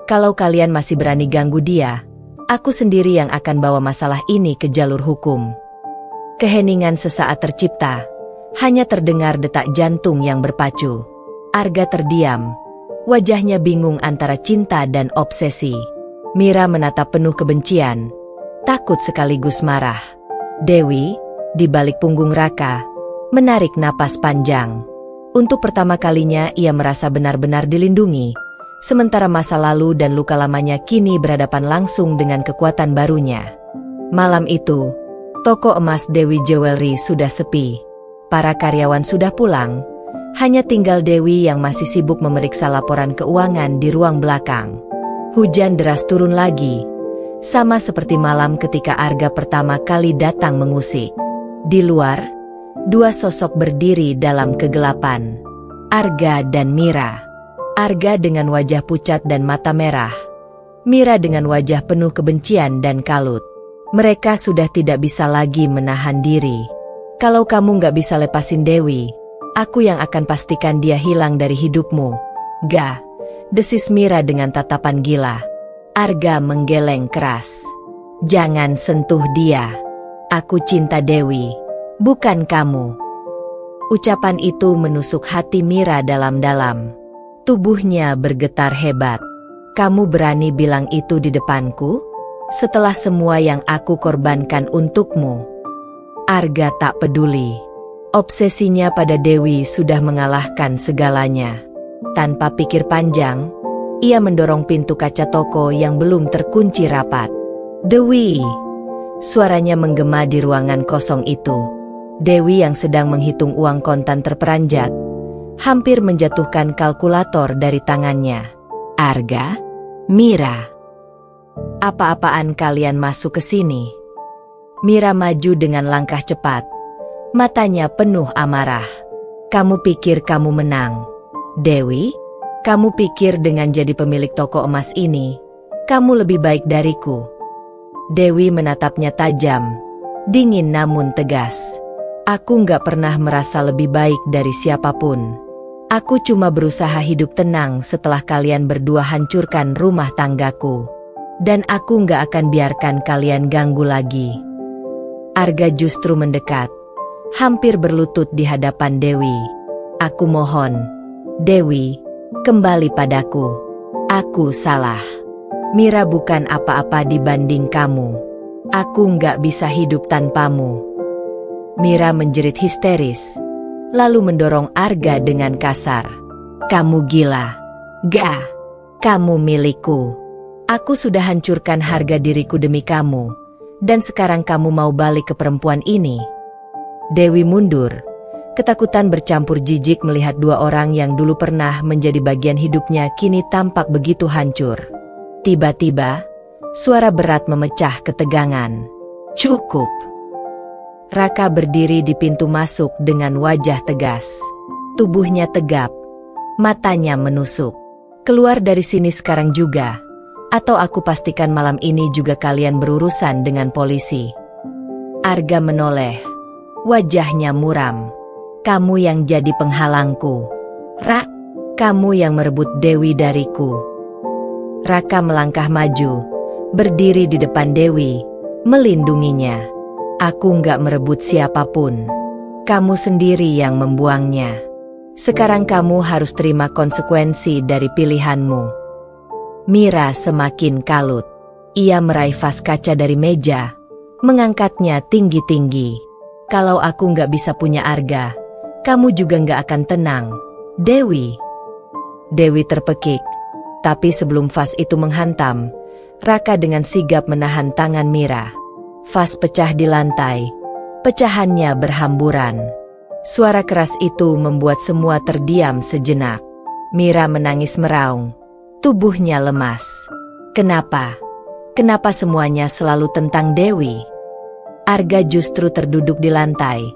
Kalau kalian masih berani ganggu dia, aku sendiri yang akan bawa masalah ini ke jalur hukum. Keheningan sesaat tercipta. Hanya terdengar detak jantung yang berpacu. Arga terdiam. Wajahnya bingung antara cinta dan obsesi. Mira menatap penuh kebencian. Takut sekaligus marah. Dewi, di balik punggung Raka, menarik napas panjang. Untuk pertama kalinya ia merasa benar-benar dilindungi. Sementara masa lalu dan luka lamanya kini berhadapan langsung dengan kekuatan barunya. Malam itu, toko emas Dewi Jewelry sudah sepi. Para karyawan sudah pulang. Hanya tinggal Dewi yang masih sibuk memeriksa laporan keuangan di ruang belakang. Hujan deras turun lagi. Sama seperti malam ketika Arga pertama kali datang mengusik. Di luar, dua sosok berdiri dalam kegelapan. Arga dan Mira. Arga dengan wajah pucat dan mata merah. Mira dengan wajah penuh kebencian dan kalut. Mereka sudah tidak bisa lagi menahan diri. Kalau kamu nggak bisa lepasin Dewi, aku yang akan pastikan dia hilang dari hidupmu. Ga, desis Mira dengan tatapan gila. Arga menggeleng keras. Jangan sentuh dia. Aku cinta Dewi, bukan kamu. Ucapan itu menusuk hati Mira dalam-dalam. Tubuhnya bergetar hebat. Kamu berani bilang itu di depanku? Setelah semua yang aku korbankan untukmu. Arga tak peduli. Obsesinya pada Dewi sudah mengalahkan segalanya. Tanpa pikir panjang, ia mendorong pintu kaca toko yang belum terkunci rapat. Dewi! Suaranya menggema di ruangan kosong itu. Dewi yang sedang menghitung uang kontan terperanjat, hampir menjatuhkan kalkulator dari tangannya. Arga? Mira? Apa-apaan kalian masuk ke sini? Mira maju dengan langkah cepat. Matanya penuh amarah. Kamu pikir kamu menang? Dewi? Kamu pikir dengan jadi pemilik toko emas ini, kamu lebih baik dariku? Dewi menatapnya tajam, dingin namun tegas. Aku nggak pernah merasa lebih baik dari siapapun. Aku cuma berusaha hidup tenang setelah kalian berdua hancurkan rumah tanggaku. Dan aku nggak akan biarkan kalian ganggu lagi. Arga justru mendekat, hampir berlutut di hadapan Dewi. Aku mohon, Dewi, kembali padaku. Aku salah. Mira bukan apa-apa dibanding kamu. Aku nggak bisa hidup tanpamu. Mira menjerit histeris, lalu mendorong Arga dengan kasar. Kamu gila. Gak. Kamu milikku. Aku sudah hancurkan harga diriku demi kamu. Dan sekarang kamu mau balik ke perempuan ini? Dewi mundur. Ketakutan bercampur jijik melihat dua orang yang dulu pernah menjadi bagian hidupnya kini tampak begitu hancur. Tiba-tiba, suara berat memecah ketegangan. Cukup. Raka berdiri di pintu masuk dengan wajah tegas. Tubuhnya tegap, matanya menusuk. Keluar dari sini sekarang juga, atau aku pastikan malam ini juga kalian berurusan dengan polisi. Arga menoleh, wajahnya muram. Kamu yang jadi penghalangku. Rak, kamu yang merebut Dewi dariku. Raka melangkah maju, berdiri di depan Dewi, melindunginya. Aku nggak merebut siapapun. Kamu sendiri yang membuangnya. Sekarang kamu harus terima konsekuensi dari pilihanmu. Mira semakin kalut. Ia meraih vas kaca dari meja, mengangkatnya tinggi-tinggi. Kalau aku nggak bisa punya Arga, kamu juga nggak akan tenang, Dewi. Dewi terpekik. Tapi sebelum vas itu menghantam, Raka dengan sigap menahan tangan Mira. Vas pecah di lantai, pecahannya berhamburan. Suara keras itu membuat semua terdiam sejenak. Mira menangis meraung, tubuhnya lemas. Kenapa? Kenapa semuanya selalu tentang Dewi? Arga justru terduduk di lantai,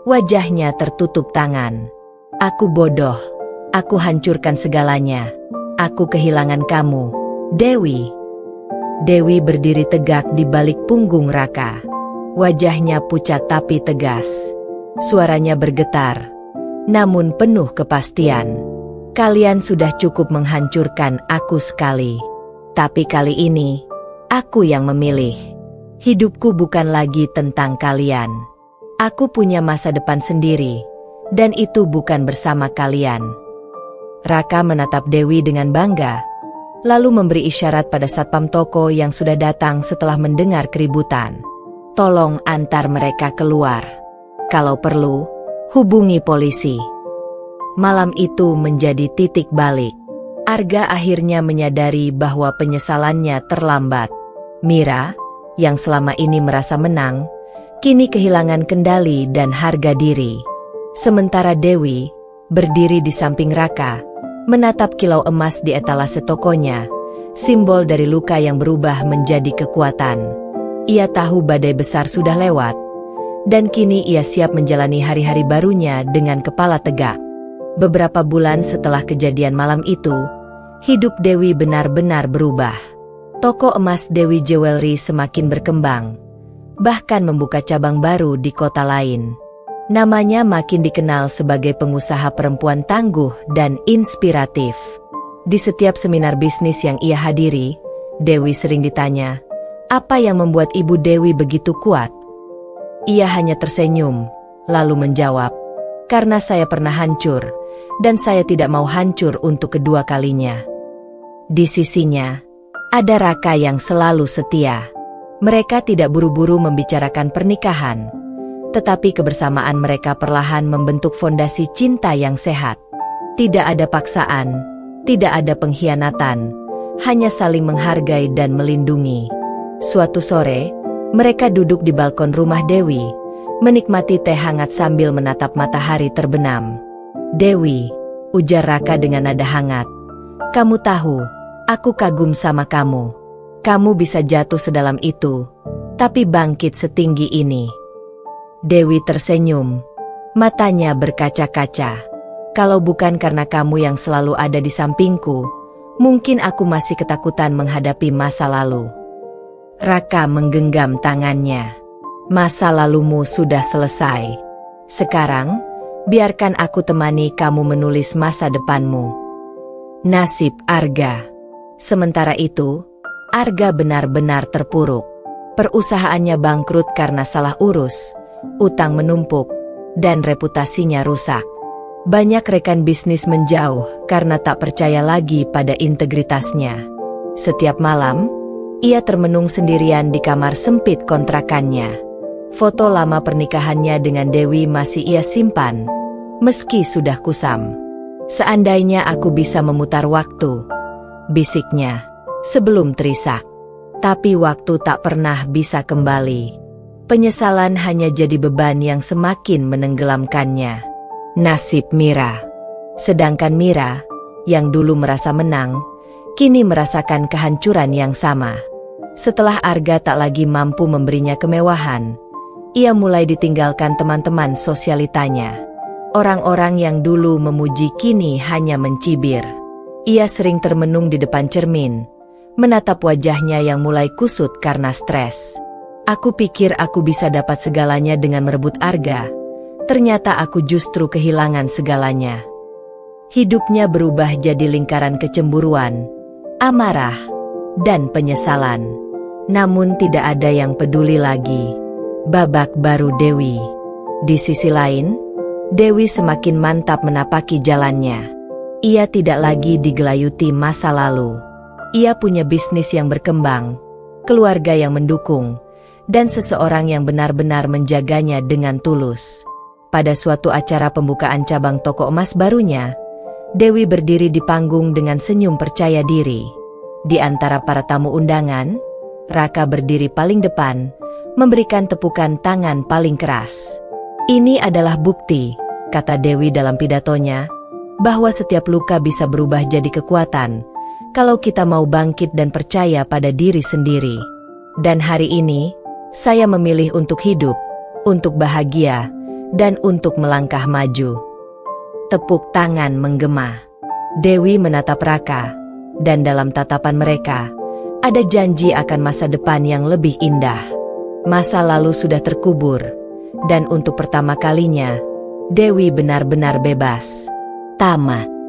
wajahnya tertutup tangan. Aku bodoh, aku hancurkan segalanya. Aku kehilangan kamu, Dewi. Dewi berdiri tegak di balik punggung Raka. Wajahnya pucat tapi tegas. Suaranya bergetar, namun penuh kepastian. Kalian sudah cukup menghancurkan aku sekali. Tapi kali ini, aku yang memilih. Hidupku bukan lagi tentang kalian. Aku punya masa depan sendiri, dan itu bukan bersama kalian. Raka menatap Dewi dengan bangga, lalu memberi isyarat pada satpam toko yang sudah datang setelah mendengar keributan. Tolong antar mereka keluar. Kalau perlu, hubungi polisi. Malam itu menjadi titik balik. Arga akhirnya menyadari bahwa penyesalannya terlambat. Mira, yang selama ini merasa menang, kini kehilangan kendali dan harga diri. Sementara Dewi, berdiri di samping Raka, menatap kilau emas di etalase tokonya, simbol dari luka yang berubah menjadi kekuatan. Ia tahu badai besar sudah lewat, dan kini ia siap menjalani hari-hari barunya dengan kepala tegak. Beberapa bulan setelah kejadian malam itu, hidup Dewi benar-benar berubah. Toko emas Dewi Jewelry semakin berkembang, bahkan membuka cabang baru di kota lain. Namanya makin dikenal sebagai pengusaha perempuan tangguh dan inspiratif. Di setiap seminar bisnis yang ia hadiri, Dewi sering ditanya, apa yang membuat Ibu Dewi begitu kuat? Ia hanya tersenyum, lalu menjawab, karena saya pernah hancur, dan saya tidak mau hancur untuk kedua kalinya. Di sisinya, ada Raka yang selalu setia. Mereka tidak buru-buru membicarakan pernikahan, tetapi kebersamaan mereka perlahan membentuk fondasi cinta yang sehat. Tidak ada paksaan, tidak ada pengkhianatan, hanya saling menghargai dan melindungi. Suatu sore, mereka duduk di balkon rumah Dewi, menikmati teh hangat sambil menatap matahari terbenam. Dewi, ujar Raka dengan nada hangat, kamu tahu, aku kagum sama kamu. Kamu bisa jatuh sedalam itu, tapi bangkit setinggi ini. Dewi tersenyum, matanya berkaca-kaca. Kalau bukan karena kamu yang selalu ada di sampingku, mungkin aku masih ketakutan menghadapi masa lalu. Raka menggenggam tangannya. Masa lalumu sudah selesai. Sekarang, Biarkan aku temani kamu menulis masa depanmu. Nasib Arga. Sementara itu, Arga benar-benar terpuruk. Perusahaannya bangkrut karena salah urus, utang menumpuk, dan reputasinya rusak. Banyak rekan bisnis menjauh karena tak percaya lagi pada integritasnya. Setiap malam, ia termenung sendirian di kamar sempit kontrakannya. Foto lama pernikahannya dengan Dewi masih ia simpan, meski sudah kusam. Seandainya aku bisa memutar waktu, bisiknya, sebelum terisak. Tapi waktu tak pernah bisa kembali. Penyesalan hanya jadi beban yang semakin menenggelamkannya. Nasib Mira. Sedangkan Mira, yang dulu merasa menang, kini merasakan kehancuran yang sama. Setelah Arga tak lagi mampu memberinya kemewahan, ia mulai ditinggalkan teman-teman sosialitanya. Orang-orang yang dulu memuji kini hanya mencibir. Ia sering termenung di depan cermin, menatap wajahnya yang mulai kusut karena stres. Aku pikir aku bisa dapat segalanya dengan merebut Arga. Ternyata aku justru kehilangan segalanya. Hidupnya berubah jadi lingkaran kecemburuan, amarah, dan penyesalan. Namun tidak ada yang peduli lagi. Babak baru Dewi. Di sisi lain, Dewi semakin mantap menapaki jalannya. Ia tidak lagi digelayuti masa lalu. Ia punya bisnis yang berkembang, keluarga yang mendukung, dan seseorang yang benar-benar menjaganya dengan tulus. Pada suatu acara pembukaan cabang toko emas barunya, Dewi berdiri di panggung dengan senyum percaya diri. Di antara para tamu undangan, Raka berdiri paling depan, memberikan tepukan tangan paling keras. Ini adalah bukti, kata Dewi dalam pidatonya, bahwa setiap luka bisa berubah jadi kekuatan, kalau kita mau bangkit dan percaya pada diri sendiri. Dan hari ini, saya memilih untuk hidup, untuk bahagia, dan untuk melangkah maju. Tepuk tangan menggema. Dewi menatap Raka, dan dalam tatapan mereka, ada janji akan masa depan yang lebih indah. Masa lalu sudah terkubur, dan untuk pertama kalinya, Dewi benar-benar bebas. Tamat.